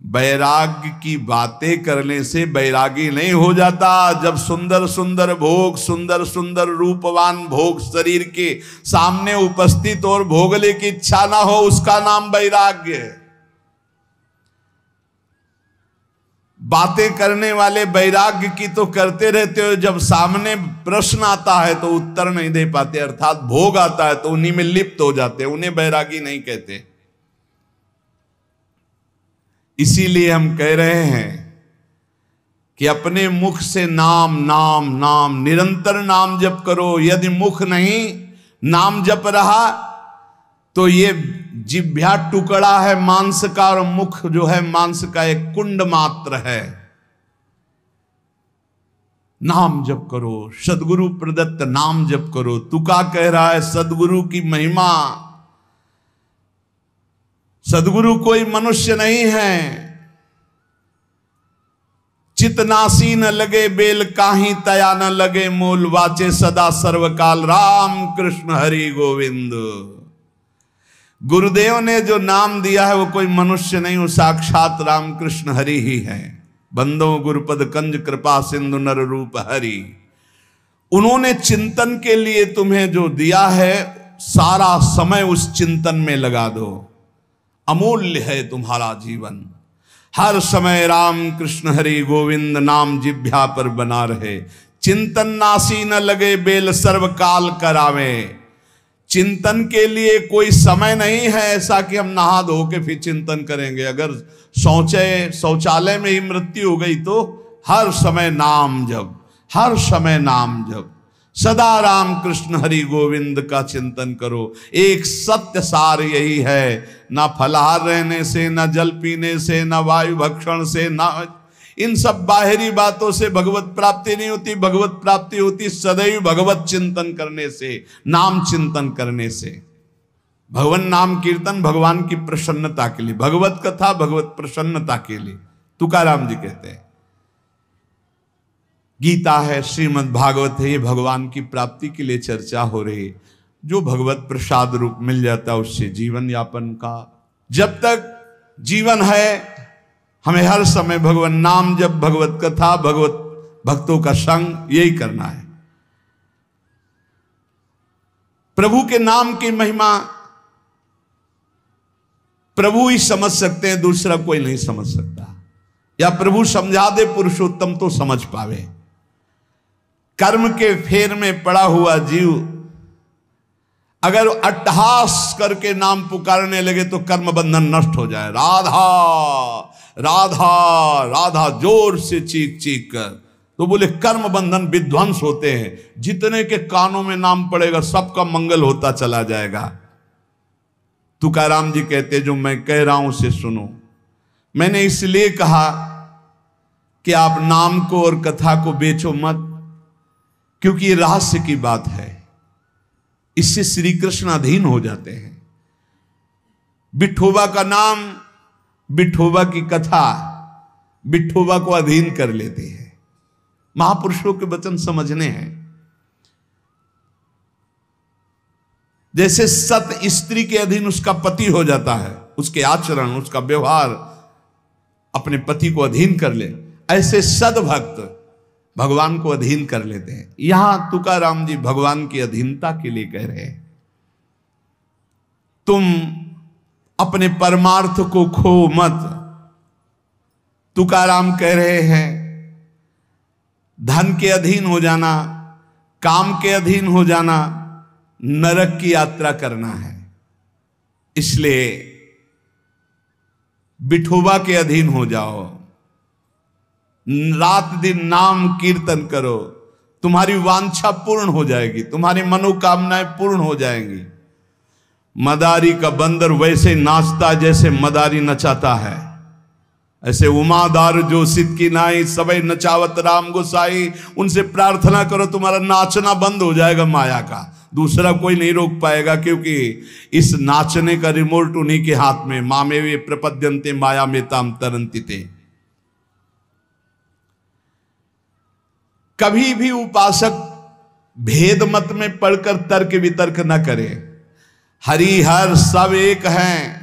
वैराग्य की बातें करने से वैरागी नहीं हो जाता। जब सुंदर सुंदर भोग, सुंदर सुंदर रूपवान भोग शरीर के सामने उपस्थित और भोगने की इच्छा ना हो, उसका नाम वैराग्य है। बातें करने वाले वैराग्य की तो करते रहते हो, जब सामने प्रश्न आता है तो उत्तर नहीं दे पाते, अर्थात भोग आता है तो उन्हीं में लिप्त हो जाते हैं, उन्हें वैरागी नहीं कहते। इसीलिए हम कह रहे हैं कि अपने मुख से नाम नाम नाम, निरंतर नाम जप करो। यदि मुख नहीं नाम जप रहा तो ये जिह्वा टुकड़ा है मांस का, और मुख जो है मांस का एक कुंड मात्र है। नाम जप करो, सदगुरु प्रदत्त नाम जप करो। तुका कह रहा है सदगुरु की महिमा। सदगुरु कोई मनुष्य नहीं है। चितनासी न लगे बेल काही, तया न लगे मूल, वाचे सदा सर्वकाल राम कृष्ण हरि गोविंद। गुरुदेव ने जो नाम दिया है वो कोई मनुष्य नहीं, वो साक्षात राम कृष्ण हरि ही है। बंदो गुरुपद कंज कृपा सिंधु नर रूप हरि। उन्होंने चिंतन के लिए तुम्हें जो दिया है, सारा समय उस चिंतन में लगा दो। अमूल्य है तुम्हारा जीवन। हर समय राम कृष्ण हरि गोविंद नाम जिह्वा पर बना रहे। चिंतन नासी न लगे बेल, सर्वकाल करावे। चिंतन के लिए कोई समय नहीं है ऐसा कि हम नहा धो के फिर चिंतन करेंगे। अगर शौचालय में ही मृत्यु हो गई तो हर समय नाम जप, हर समय नाम जप। सदा राम कृष्ण हरि गोविंद का चिंतन करो। एक सत्य सार यही है, ना फलाहार रहने से, ना जल पीने से, ना वायु भक्षण से, ना इन सब बाहरी बातों से भगवत प्राप्ति नहीं होती। भगवत प्राप्ति होती सदैव भगवत चिंतन करने से, नाम चिंतन करने से। भगवान नाम कीर्तन भगवान की प्रसन्नता के लिए, भगवत कथा भगवत प्रसन्नता के लिए। तुकाराम जी कहते हैं गीता है, श्रीमद् भागवत है, ये भगवान की प्राप्ति के लिए चर्चा हो रही है। जो भगवत प्रसाद रूप मिल जाता है उससे जीवन यापन का, जब तक जीवन है हमें हर समय भगवान नाम जप, भगवत कथा, भगवत भक्तों का संग, यही करना है। प्रभु के नाम की महिमा प्रभु ही समझ सकते हैं, दूसरा कोई नहीं समझ सकता। या प्रभु समझा दे पुरुषोत्तम तो समझ पावे। कर्म के फेर में पड़ा हुआ जीव अगर अट्टहास करके नाम पुकारने लगे तो कर्म बंधन नष्ट हो जाए। राधा राधा राधा जोर से चीख चीख कर, तो बोले कर्म बंधन विध्वंस होते हैं। जितने के कानों में नाम पड़ेगा सबका मंगल होता चला जाएगा। तुकाराम जी कहते जो मैं कह रहा हूं उसे सुनो। मैंने इसलिए कहा कि आप नाम को और कथा को बेचो मत, क्योंकि ये रहस्य की बात है। इससे श्री कृष्ण अधीन हो जाते हैं। विठोबा का नाम, विठोबा की कथा विठोबा को अधीन कर लेते हैं। महापुरुषों के वचन समझने हैं। जैसे सत स्त्री के अधीन उसका पति हो जाता है, उसके आचरण, उसका व्यवहार अपने पति को अधीन कर ले, ऐसे सद्भक्त भगवान को अधीन कर लेते हैं। यहां तुकाराम जी भगवान की अधीनता के लिए कह रहे हैं, तुम अपने परमार्थ को खो मत। तुकाराम कह रहे हैं धन के अधीन हो जाना, काम के अधीन हो जाना, नरक की यात्रा करना है। इसलिए विठोबा के अधीन हो जाओ, रात दिन नाम कीर्तन करो, तुम्हारी वांछा पूर्ण हो जाएगी, तुम्हारी मनोकामनाएं पूर्ण हो जाएंगी। मदारी का बंदर वैसे नाचता जैसे मदारी नचाता है, ऐसे उमादार जो सिद्ध की नाई सबई नचावत राम गोसाई। उनसे प्रार्थना करो, तुम्हारा नाचना बंद हो जाएगा माया का, दूसरा कोई नहीं रोक पाएगा, क्योंकि इस नाचने का रिमोट उन्हीं के हाथ में। मामे वे प्रपद्यन्ते माया में ताम तरंती थे। कभी भी उपासक भेद मत में पढ़कर तर्क वितर्क न करे। हरि हर सब एक हैं,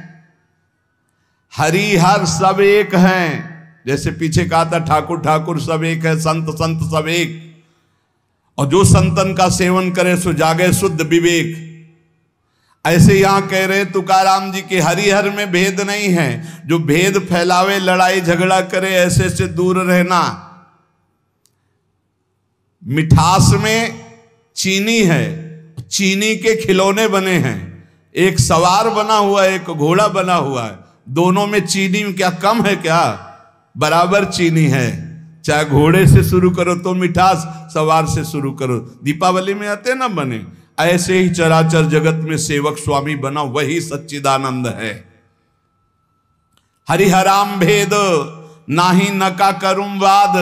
हरि हर सब एक हैं। जैसे पीछे कहा था ठाकुर ठाकुर सब एक है, संत संत सब एक। और जो संतन का सेवन करे सो जागे शुद्ध विवेक। ऐसे यहां कह रहे तुकाराम जी के हरिहर में भेद नहीं है। जो भेद फैलावे, लड़ाई झगड़ा करे, ऐसे से दूर रहना। मिठास में चीनी है, चीनी के खिलौने बने हैं। एक सवार बना हुआ है, एक घोड़ा बना हुआ है। दोनों में चीनी क्या कम है क्या? बराबर चीनी है। चाहे घोड़े से शुरू करो तो मिठास, सवार से शुरू करो। दीपावली में आते ना बने, ऐसे ही चराचर जगत में सेवक स्वामी बना वही सच्चिदानंद है। हरिहराम भेद नाही नका करुम वाद,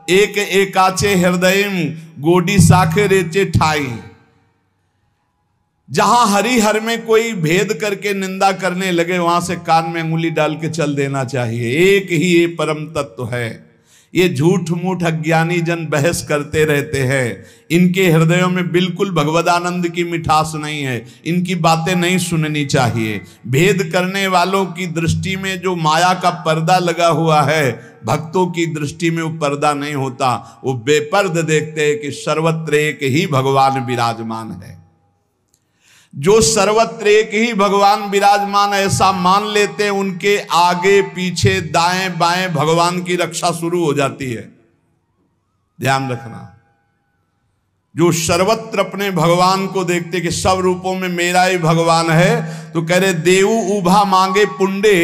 एक एकाचे हृदयम गोडी साखे रेचे ठाई। जहां हरिहर में कोई भेद करके निंदा करने लगे, वहां से कान में अंगुली डाल के चल देना चाहिए। एक ही ये परम तत्व है। ये झूठ मूठ अज्ञानी जन बहस करते रहते हैं। इनके हृदयों में बिल्कुल भगवदानंद की मिठास नहीं है। इनकी बातें नहीं सुननी चाहिए। भेद करने वालों की दृष्टि में जो माया का पर्दा लगा हुआ है, भक्तों की दृष्टि में वो पर्दा नहीं होता। वो बेपर्द देखते हैं कि सर्वत्र एक ही भगवान विराजमान है। जो सर्वत्र एक ही भगवान विराजमान ऐसा मान लेते हैं, उनके आगे पीछे दाएं बाएं भगवान की रक्षा शुरू हो जाती है। ध्यान रखना। जो सर्वत्र अपने भगवान को देखते कि सब रूपों में मेरा ही भगवान है, तो कह रहे देवु उभा मांगे पुंडे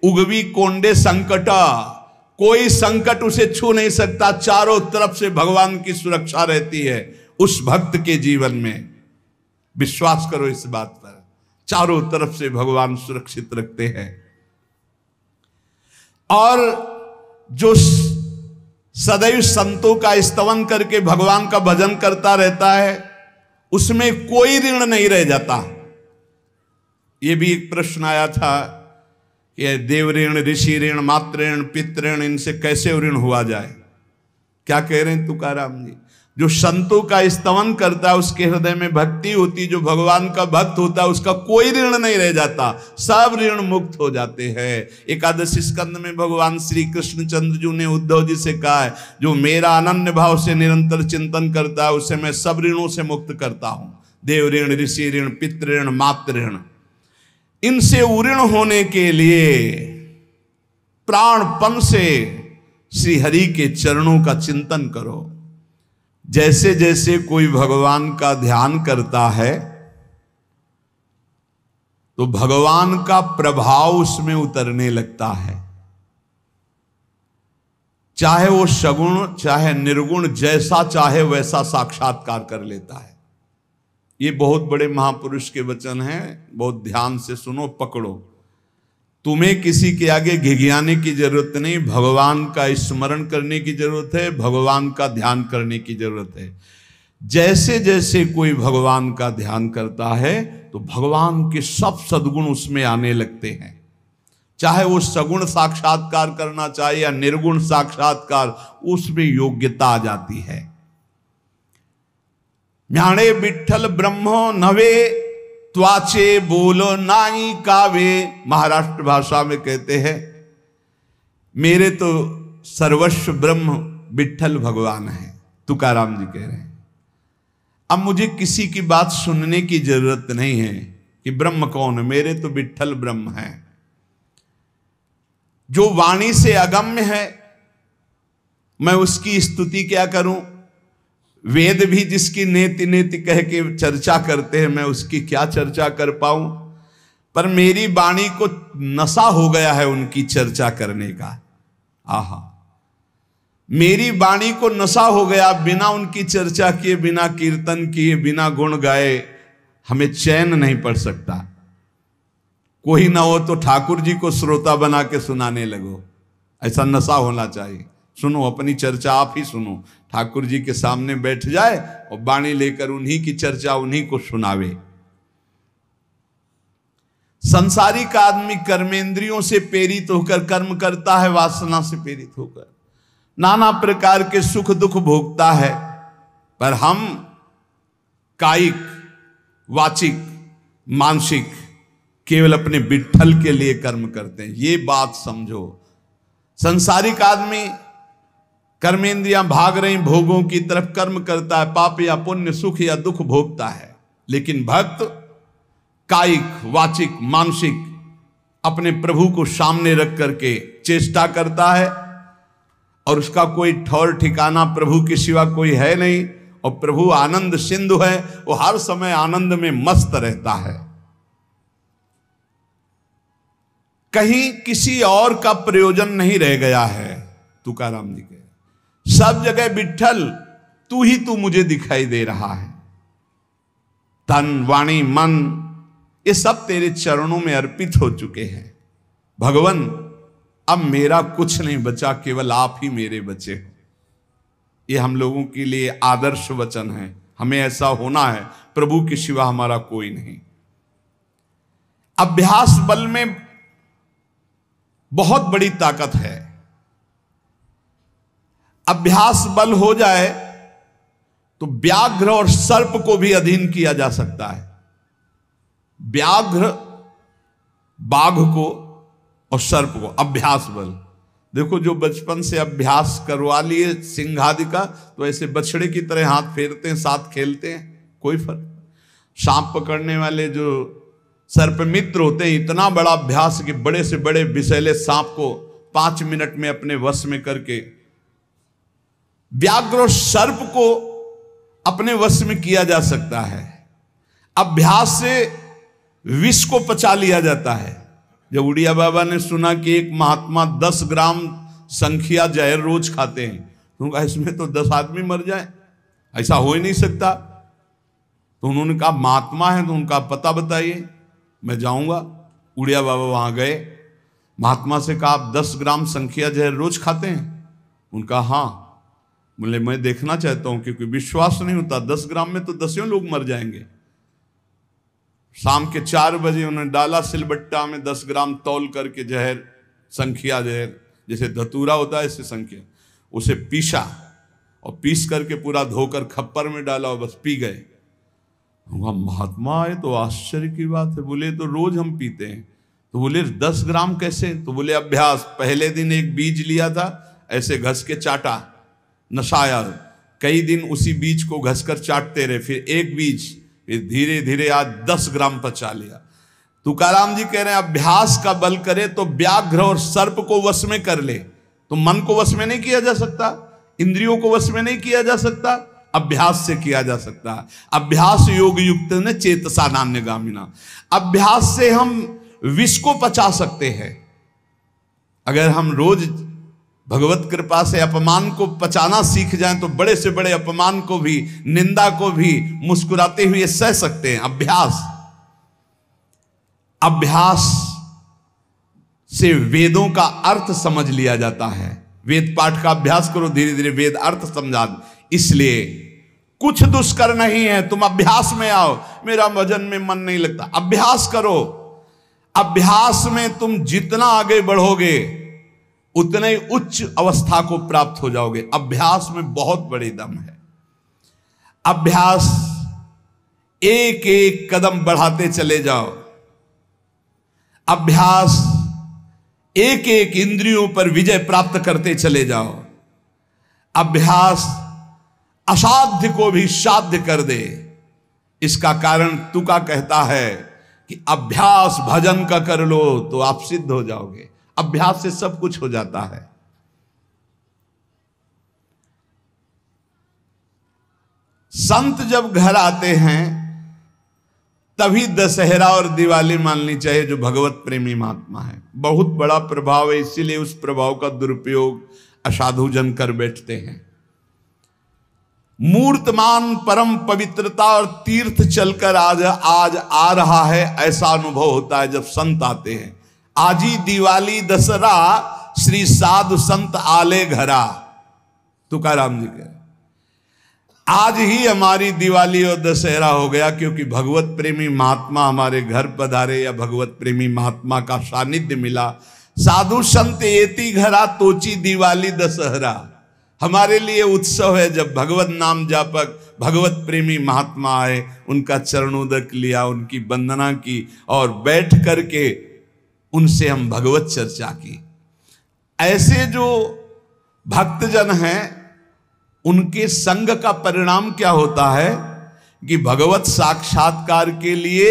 उगवी कोंडे संकटा। कोई संकट उसे छू नहीं सकता। चारों तरफ से भगवान की सुरक्षा रहती है उस भक्त के जीवन में। विश्वास करो इस बात पर। चारों तरफ से भगवान सुरक्षित रखते हैं। और जो सदैव संतों का स्तवन करके भगवान का भजन करता रहता है, उसमें कोई ऋण नहीं रह जाता। ये भी एक प्रश्न आया था कि देव ऋण, ऋषि ऋण, मातृ ऋण, पितृ ऋण, इनसे कैसे ऋण हुआ जाए। क्या कह रहे हैं तुकाराम जी? जो संतों का स्तवन करता है, उसके हृदय में भक्ति होती, जो भगवान का भक्त होता है, उसका कोई ऋण नहीं रह जाता, सब ऋण मुक्त हो जाते हैं। एकादशी स्कंद में भगवान श्री कृष्णचंद्र जी ने उद्धव जी से कहा है, जो मेरा अनन्य भाव से निरंतर चिंतन करता है, उसे मैं सब ऋणों से मुक्त करता हूं। देव ऋण, ऋषि ऋण, पितृ ऋण, मातृ ऋण, इनसे उऋण होने के लिए प्राणपन से श्री हरि के चरणों का चिंतन करो। जैसे जैसे कोई भगवान का ध्यान करता है तो भगवान का प्रभाव उसमें उतरने लगता है, चाहे वो सगुण चाहे निर्गुण, जैसा चाहे वैसा साक्षात्कार कर लेता है। ये बहुत बड़े महापुरुष के वचन हैं, बहुत ध्यान से सुनो, पकड़ो। तुम्हें किसी के आगे घिघियाने की जरूरत नहीं, भगवान का स्मरण करने की जरूरत है, भगवान का ध्यान करने की जरूरत है। जैसे जैसे कोई भगवान का ध्यान करता है तो भगवान के सब सद्गुण उसमें आने लगते हैं, चाहे वो सगुण साक्षात्कार करना चाहे या निर्गुण साक्षात्कार, उसमें योग्यता आ जाती है। ज्ञाने विठ्ठल ब्रह्मो नवे त्वाचे बोलो नाई कावे, महाराष्ट्र भाषा में कहते हैं मेरे तो सर्वस्व ब्रह्म विठ्ठल भगवान है, तुकाराम जी कह रहे हैं। अब मुझे किसी की बात सुनने की जरूरत नहीं है कि ब्रह्म कौन है, मेरे तो विठ्ठल ब्रह्म है। जो वाणी से अगम्य है, मैं उसकी स्तुति क्या करूं? वेद भी जिसकी नेति नेति कह के चर्चा करते हैं, मैं उसकी क्या चर्चा कर पाऊं? पर मेरी वाणी को नशा हो गया है उनकी चर्चा करने का। आहा, मेरी वाणी को नशा हो गया, बिना उनकी चर्चा किए, बिना कीर्तन किए, बिना गुण गाए हमें चैन नहीं पड़ सकता। कोई ना हो तो ठाकुर जी को श्रोता बना के सुनाने लगो, ऐसा नशा होना चाहिए। सुनो, अपनी चर्चा आप ही सुनो, ठाकुर जी के सामने बैठ जाए और वाणी लेकर उन्हीं की चर्चा उन्हीं को सुनावे। संसारिक आदमी कर्मेंद्रियों से प्रेरित होकर कर्म करता है, वासना से प्रेरित होकर नाना प्रकार के सुख दुख भोगता है, पर हम कायिक, वाचिक, मानसिक केवल अपने विठ्ठल के लिए कर्म करते हैं। ये बात समझो। संसारिक आदमी कर्मेंद्रियां भाग रही भोगों की तरफ, कर्म करता है, पाप या पुण्य, सुख या दुख भोगता है। लेकिन भक्त कायिक, वाचिक, मानसिक अपने प्रभु को सामने रख करके चेष्टा करता है, और उसका कोई ठौर ठिकाना प्रभु के सिवा कोई है नहीं। और प्रभु आनंद सिंधु है, वो हर समय आनंद में मस्त रहता है। कहीं किसी और का प्रयोजन नहीं रह गया है। तुकाराम जी के सब जगह विठ्ठल तू ही तू मुझे दिखाई दे रहा है। तन, वाणी, मन, ये सब तेरे चरणों में अर्पित हो चुके हैं। भगवान, अब मेरा कुछ नहीं बचा, केवल आप ही मेरे बचे हो। ये हम लोगों के लिए आदर्श वचन है। हमें ऐसा होना है, प्रभु के सिवा हमारा कोई नहीं। अभ्यास बल में बहुत बड़ी ताकत है। अभ्यास बल हो जाए तो व्याघ्र और सर्प को भी अधीन किया जा सकता है। व्याघ्र बाघ को और सर्प को, अभ्यास बल। देखो, जो बचपन से अभ्यास करवा लिए सिंहादि का, तो ऐसे बछड़े की तरह हाथ फेरते हैं, साथ खेलते हैं, कोई फर्क। सांप पकड़ने वाले जो सर्प मित्र होते हैं, इतना बड़ा अभ्यास कि बड़े से बड़े विषैले सांप को 5 मिनट में अपने वश में करके, व्याघ्र और सर्प को अपने वश में किया जा सकता है। अभ्यास से विष को पचा लिया जाता है। जब उड़िया बाबा ने सुना कि एक महात्मा 10 ग्राम संख्या जहर रोज खाते हैं, तो उनका इसमें तो 10 आदमी मर जाए, ऐसा हो ही नहीं सकता। तो उन्होंने कहा महात्मा है तो उनका पता बताइए, मैं जाऊंगा। उड़िया बाबा वहां गए, महात्मा से कहा आप 10 ग्राम संख्या जहर रोज खाते हैं? उनका हाँ। बोले मैं देखना चाहता हूं, क्योंकि विश्वास नहीं होता, 10 ग्राम में तो 10 लोग मर जाएंगे। शाम के 4 बजे उन्होंने डाला सिलबट्टा में 10 ग्राम तौल करके जहर, संख्या जहर, जैसे धतूरा होता है ऐसे संख्या, उसे पीसा और पीस करके पूरा धोकर खप्पर में डाला और बस पी गए। महात्मा आए तो आश्चर्य की बात है, बोले तो रोज हम पीते हैं। तो बोले 10 ग्राम कैसे? तो बोले अभ्यास, पहले दिन एक बीज लिया था, ऐसे घस के चाटा, नशाया, कई दिन उसी बीज को घसकर चाटते रहे, फिर एक बीज, फिर धीरे धीरे आज 10 ग्राम पचा लिया। तुकाराम जी कह रहे हैं अभ्यास का बल करे तो व्याघ्र और सर्प को वश में कर ले। तो मन को वश में नहीं किया जा सकता, इंद्रियों को वश में नहीं किया जा सकता, अभ्यास से किया जा सकता है। अभ्यास योग युक्त ने चेतसा नान्य गामिना, अभ्यास से हम विष को पचा सकते हैं। अगर हम रोज भगवत कृपा से अपमान को पचाना सीख जाएं तो बड़े से बड़े अपमान को भी, निंदा को भी मुस्कुराते हुए सह सकते हैं। अभ्यास से वेदों का अर्थ समझ लिया जाता है। वेद पाठ का अभ्यास करो, धीरे धीरे वेद अर्थ समझा। इसलिए कुछ दुष्कर नहीं है, तुम अभ्यास में आओ। मेरा भजन में मन नहीं लगता, अभ्यास करो। अभ्यास में तुम जितना आगे बढ़ोगे उतने ही उच्च अवस्था को प्राप्त हो जाओगे। अभ्यास में बहुत बड़ी दम है। अभ्यास, एक एक कदम बढ़ाते चले जाओ। अभ्यास, एक एक इंद्रियों पर विजय प्राप्त करते चले जाओ। अभ्यास असाध्य को भी साध्य कर दे। इसका कारण तुका कहता है कि अभ्यास भजन का कर लो तो आप सिद्ध हो जाओगे। अभ्यास से सब कुछ हो जाता है। संत जब घर आते हैं तभी दशहरा और दिवाली माननी चाहिए, जो भगवत प्रेमी महात्मा है। बहुत बड़ा प्रभाव है, इसीलिए उस प्रभाव का दुरुपयोग असाधु जन कर बैठते हैं। मूर्तमान परम पवित्रता और तीर्थ चलकर आज आ रहा है, ऐसा अनुभव होता है जब संत आते हैं। आज ही दिवाली दशहरा श्री साधु संत आले घरा, तुकाराम जी कह, आज ही हमारी दिवाली और दशहरा हो गया, क्योंकि भगवत प्रेमी महात्मा हमारे घर पधारे या भगवत प्रेमी महात्मा का सानिध्य मिला। साधु संत एति घरा तोची दिवाली दशहरा। हमारे लिए उत्सव है जब भगवत नाम जापक भगवत प्रेमी महात्मा आए, उनका चरणोदक लिया, उनकी वंदना की और बैठ करके उनसे हम भगवत चर्चा की। ऐसे जो भक्तजन हैं उनके संग का परिणाम क्या होता है कि भगवत साक्षात्कार के लिए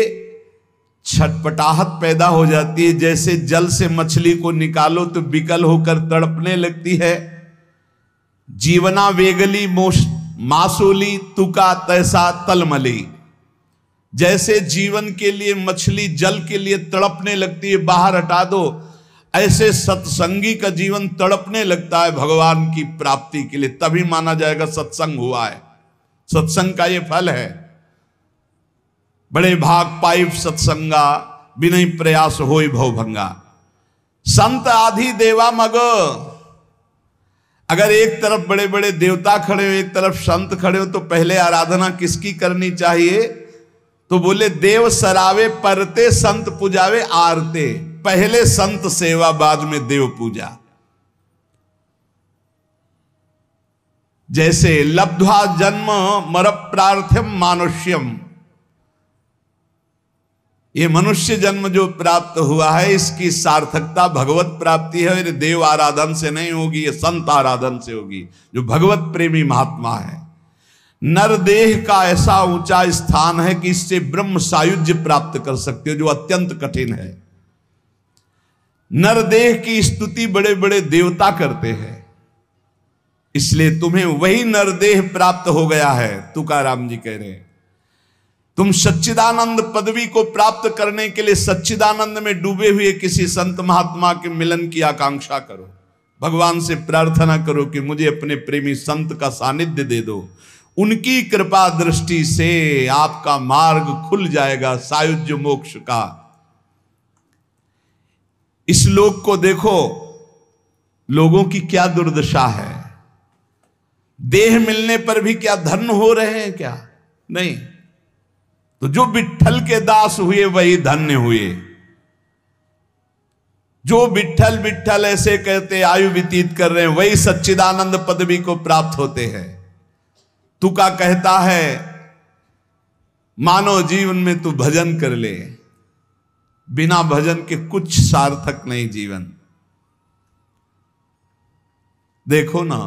छटपटाहट पैदा हो जाती है। जैसे जल से मछली को निकालो तो विकल होकर तड़पने लगती है। जीवना वेगली मासूली तुका तैसा तलमली। जैसे जीवन के लिए मछली जल के लिए तड़पने लगती है, बाहर हटा दो, ऐसे सत्संगी का जीवन तड़पने लगता है भगवान की प्राप्ति के लिए। तभी माना जाएगा सत्संग हुआ है। सत्संग का ये फल है। बड़े भाग पाइप सत्संगा, बिना प्रयास होई भवभंगा। संत आधि देवा मग। अगर एक तरफ बड़े बड़े देवता खड़े हो, एक तरफ संत खड़े हो, तो पहले आराधना किसकी करनी चाहिए? तो बोले देव सरावे परते संत पूजावे आरते। पहले संत सेवा, बाद में देव पूजा। जैसे लब्ध्वा जन्म मर प्रार्थ्यम मानुष्यम, ये मनुष्य जन्म जो प्राप्त हुआ है इसकी सार्थकता भगवत प्राप्ति है। ये देव आराधन से नहीं होगी, ये संत आराधन से होगी, जो भगवत प्रेमी महात्मा है। नरदेह का ऐसा ऊंचा स्थान है कि इससे ब्रह्म सायुज्य प्राप्त कर सकते हो, जो अत्यंत कठिन है। नरदेह की स्तुति बड़े बड़े देवता करते हैं, इसलिए तुम्हें वही नरदेह प्राप्त हो गया है। तुकाराम जी कह रहे हैं तुम सच्चिदानंद पदवी को प्राप्त करने के लिए सच्चिदानंद में डूबे हुए किसी संत महात्मा के मिलन की आकांक्षा करो। भगवान से प्रार्थना करो कि मुझे अपने प्रेमी संत का सानिध्य दे दो। उनकी कृपा दृष्टि से आपका मार्ग खुल जाएगा सायुज्य मोक्ष का। इस लोक को देखो, लोगों की क्या दुर्दशा है। देह मिलने पर भी क्या धन्य हो रहे हैं क्या? नहीं। तो जो विट्ठल के दास हुए वही धन्य हुए। जो विट्ठल विट्ठल ऐसे कहते आयु व्यतीत कर रहे हैं वही सच्चिदानंद पदवी को प्राप्त होते हैं। तुका कहता है मानव जीवन में तू भजन कर ले, बिना भजन के कुछ सार्थक नहीं जीवन। देखो ना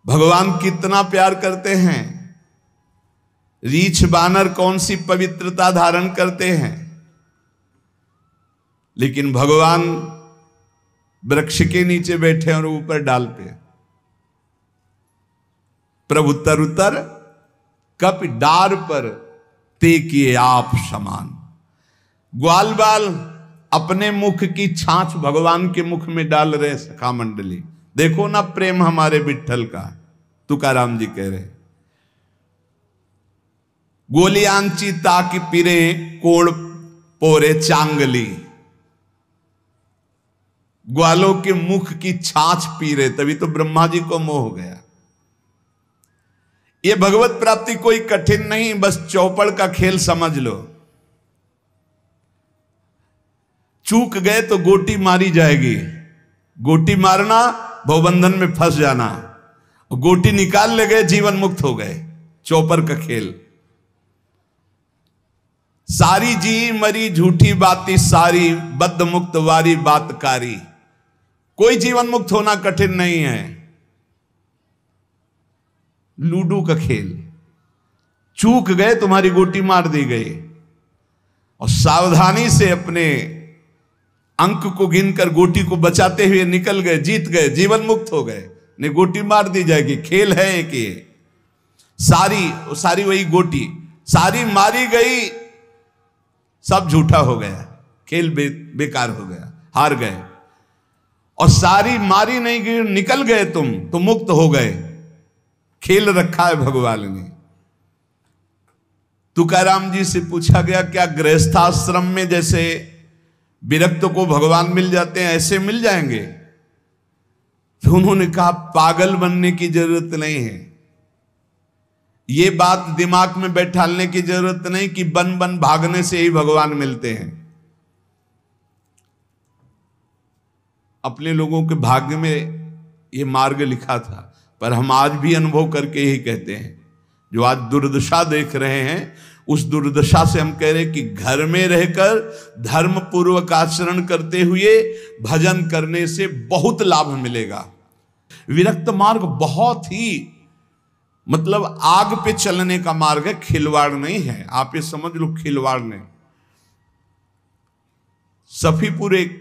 भगवान कितना प्यार करते हैं। रीछ बानर कौन सी पवित्रता धारण करते हैं, लेकिन भगवान वृक्ष के नीचे बैठे और ऊपर डाल पे। प्रभु तरुतर कप डार पर ते किए आप समान। ग्वाल बाल अपने मुख की छाछ भगवान के मुख में डाल रहे सखा मंडली। देखो ना प्रेम हमारे विट्ठल का। तुकाराम जी कह रहे गोलियांची ताकि पिरे कोड़ पोरे चांगली। ग्वालों के मुख की छाछ पी रहे, तभी तो ब्रह्मा जी को मोह हो गया। ये भगवत प्राप्ति कोई कठिन नहीं, बस चौपड़ का खेल समझ लो। चूक गए तो गोटी मारी जाएगी। गोटी मारना भवबंधन में फंस जाना, गोटी निकाल ले गए जीवन मुक्त हो गए। चौपर का खेल। सारी जी मरी झूठी बाती सारी, बद्ध मुक्त वारी बातकारी। कोई जीवन मुक्त होना कठिन नहीं है। लूडो का खेल। चूक गए तुम्हारी गोटी मार दी गई, और सावधानी से अपने अंक को गिनकर गोटी को बचाते हुए निकल गए, जीत गए, जीवन मुक्त हो गए। नहीं गोटी मार दी जाएगी, खेल है एक ये। सारी वही गोटी, सारी मारी गई, सब झूठा हो गया, खेल बेकार हो गया, हार गए। और सारी मारी नहीं गई, निकल गए तुम तो मुक्त हो गए। खेल रखा है भगवान ने। तुकाराम जी से पूछा गया क्या गृहस्थाश्रम में जैसे विरक्त को भगवान मिल जाते हैं ऐसे मिल जाएंगे? तो उन्होंने कहा पागल बनने की जरूरत नहीं है। ये बात दिमाग में बैठाने की जरूरत नहीं कि बन बन भागने से ही भगवान मिलते हैं। अपने लोगों के भाग्य में ये मार्ग लिखा था, पर हम आज भी अनुभव करके ही कहते हैं। जो आज दुर्दशा देख रहे हैं उस दुर्दशा से हम कह रहे हैं कि घर में रहकर धर्म पूर्वक आचरण करते हुए भजन करने से बहुत लाभ मिलेगा। विरक्त मार्ग बहुत ही मतलब आग पे चलने का मार्ग है, खिलवाड़ नहीं है। आप ये समझ लो खिलवाड़ नहीं। सफीपुर एक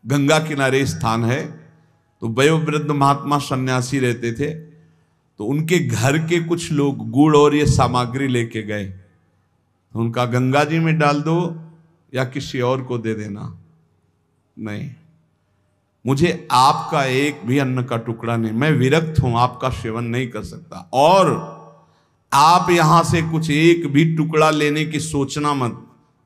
गंगा किनारे स्थान है, तो वयोवृद्ध महात्मा सन्यासी रहते थे। तो उनके घर के कुछ लोग गुड़ और ये सामग्री लेके गए, तो उनका गंगा जी में डाल दो या किसी और को दे देना। नहीं, मुझे आपका एक भी अन्न का टुकड़ा नहीं, मैं विरक्त हूं, आपका सेवन नहीं कर सकता। और आप यहां से कुछ एक भी टुकड़ा लेने की सोचना मत।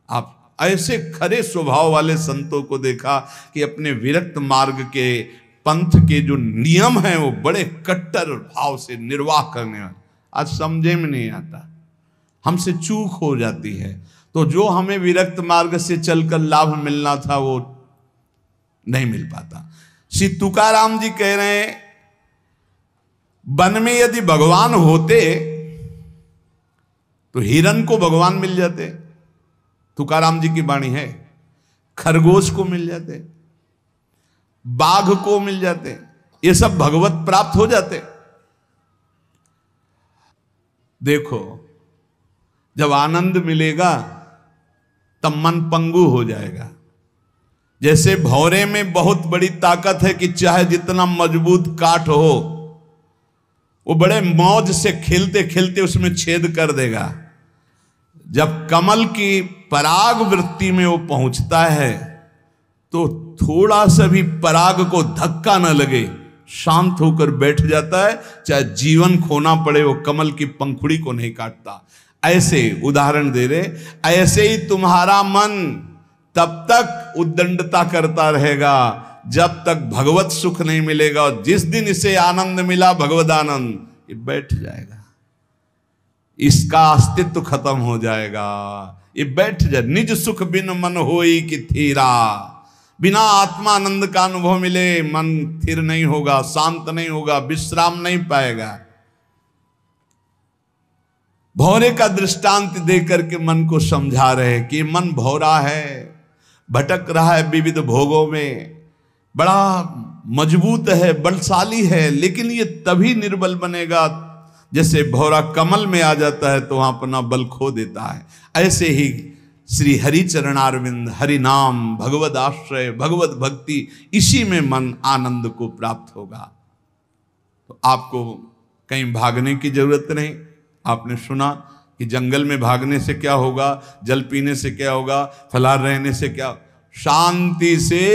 आप ऐसे खरे स्वभाव वाले संतों को देखा कि अपने विरक्त मार्ग के पंथ के जो नियम हैं वो बड़े कट्टर भाव से निर्वाह करने वाले। आज समझे में नहीं आता, हमसे चूक हो जाती है। तो जो हमें विरक्त मार्ग से चलकर लाभ मिलना था वो नहीं मिल पाता। श्री तुकाराम जी कह रहे हैं वन में यदि भगवान होते तो हिरण को भगवान मिल जाते। तुकाराम जी की वाणी है। खरगोश को मिल जाते, बाघ को मिल जाते, ये सब भगवत प्राप्त हो जाते। देखो जब आनंद मिलेगा तब मन पंगु हो जाएगा। जैसे भौरे में बहुत बड़ी ताकत है कि चाहे जितना मजबूत काठ हो वो बड़े मौज से खेलते खेलते उसमें छेद कर देगा। जब कमल की पराग वृत्ति में वो पहुंचता है तो थोड़ा सा भी पराग को धक्का न लगे, शांत होकर बैठ जाता है। चाहे जीवन खोना पड़े वो कमल की पंखुड़ी को नहीं काटता। ऐसे उदाहरण दे रहे, ऐसे ही तुम्हारा मन तब तक उद्दंडता करता रहेगा जब तक भगवत सुख नहीं मिलेगा। और जिस दिन इसे आनंद मिला, भगवद आनंद, ये बैठ जाएगा, इसका अस्तित्व खत्म हो जाएगा, ये बैठ जाए। निज सुख बिन मन होई कि थीरा, बिना आत्मानंद का अनुभव मिले मन स्थिर नहीं होगा, शांत नहीं होगा, विश्राम नहीं पाएगा। भौरे का दृष्टांत देकर के मन को समझा रहे कि मन भौरा है, भटक रहा है विविध भोगों में, बड़ा मजबूत है, बलशाली है, लेकिन ये तभी निर्बल बनेगा जैसे भौरा कमल में आ जाता है तो वहां अपना बल खो देता है। ऐसे ही श्री हरि चरणारविंद, हरि नाम, भगवद आश्रय, भगवत भक्ति, इसी में मन आनंद को प्राप्त होगा। तो आपको कहीं भागने की जरूरत नहीं। आपने सुना कि जंगल में भागने से क्या होगा, जल पीने से क्या होगा, फलाहार रहने से क्या। शांति से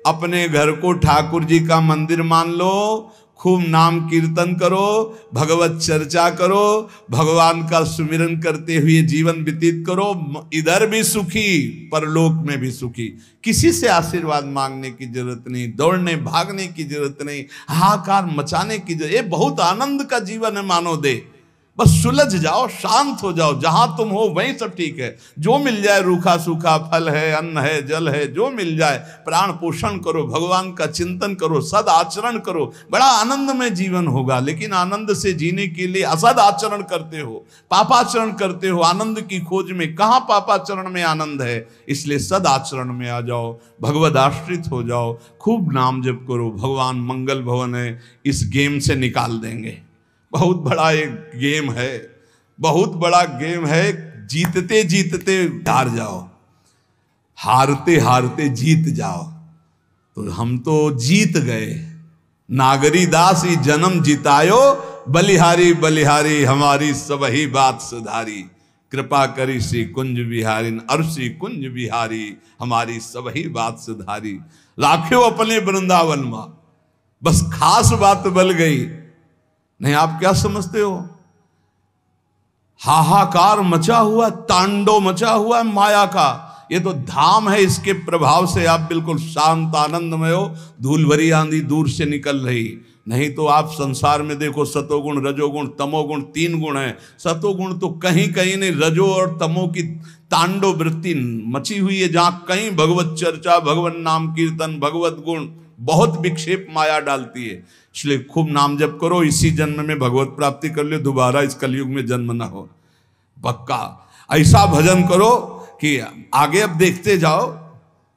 अपने घर को ठाकुर जी का मंदिर मान लो, खूब नाम कीर्तन करो, भगवत चर्चा करो, भगवान का सुमिरन करते हुए जीवन व्यतीत करो। इधर भी सुखी, परलोक में भी सुखी। किसी से आशीर्वाद मांगने की जरूरत नहीं, दौड़ने भागने की जरूरत नहीं, हाहाकार मचाने की जरूरत। ये बहुत आनंद का जीवन है मानो दे। बस सुलझ जाओ, शांत हो जाओ, जहां तुम हो वहीं सब ठीक है। जो मिल जाए, रूखा सूखा फल है, अन्न है, जल है, जो मिल जाए, प्राण पोषण करो, भगवान का चिंतन करो, सद आचरण करो, बड़ा आनंद में जीवन होगा। लेकिन आनंद से जीने के लिए असद आचरण करते हो, पापाचरण करते हो, आनंद की खोज में। कहाँ पापाचरण में आनंद है? इसलिए सद आचरण में आ जाओ, भगवद आश्रित हो जाओ, खूब नाम जप करो। भगवान मंगल भवन है, इस गेम से निकाल देंगे। बहुत बड़ा एक गेम है, बहुत बड़ा गेम है। जीतते जीतते हार जाओ, हारते हारते जीत जाओ। तो हम तो जीत गए। नागरी दास ही जन्म जितायो, बलिहारी बलिहारी हमारी सबही बात सुधारी। कृपा करी श्री कुंज बिहारी, और श्री कुंज बिहारी हमारी सबही बात सुधारी। राख्यो अपने वृंदावन मां, बस खास बात बल गई। नहीं, आप क्या समझते हो? हाहाकार मचा हुआ, तांडव मचा हुआ है माया का। ये तो धाम है, इसके प्रभाव से आप बिल्कुल शांत आनंदमय हो। धूल भरी आंधी दूर से निकल रही। नहीं तो आप संसार में देखो, सतोगुण, रजोगुण, तमोगुण, 3 गुण है। सतोगुण तो कहीं कहीं नहीं, रजो और तमो की तांडव वृत्ति मची हुई है। जहां कहीं भगवत चर्चा, भगवत नाम कीर्तन, भगवत गुण, बहुत विक्षेप माया डालती है। इसलिए खूब नाम जप करो, इसी जन्म में भगवत प्राप्ति कर लो, दोबारा इस कलयुग में जन्म ना हो। पक्का ऐसा भजन करो कि आगे अब देखते जाओ।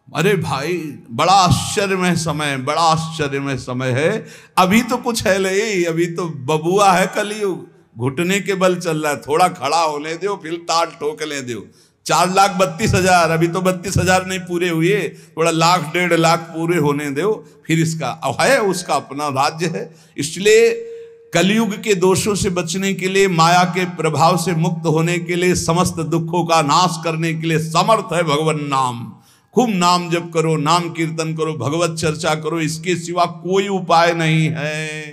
अरे भाई, बड़ा आश्चर्यमय समय, बड़ा आश्चर्यमय समय है। अभी तो कुछ है नहीं, अभी तो बबुआ है कलयुग, घुटने के बल चल रहा है। थोड़ा खड़ा होने दो, फिर ताल ठोकने दो। 4,32,000, अभी तो 32,000 नहीं पूरे हुए, थोड़ा 1,00,000 1.5 लाख पूरे होने दो, फिर इसका है, उसका अपना राज्य है। इसलिए कलयुग के दोषों से बचने के लिए, माया के प्रभाव से मुक्त होने के लिए, समस्त दुखों का नाश करने के लिए समर्थ है भगवान नाम। खूब नाम जप करो, नाम कीर्तन करो, भगवत चर्चा करो, इसके सिवा कोई उपाय नहीं है।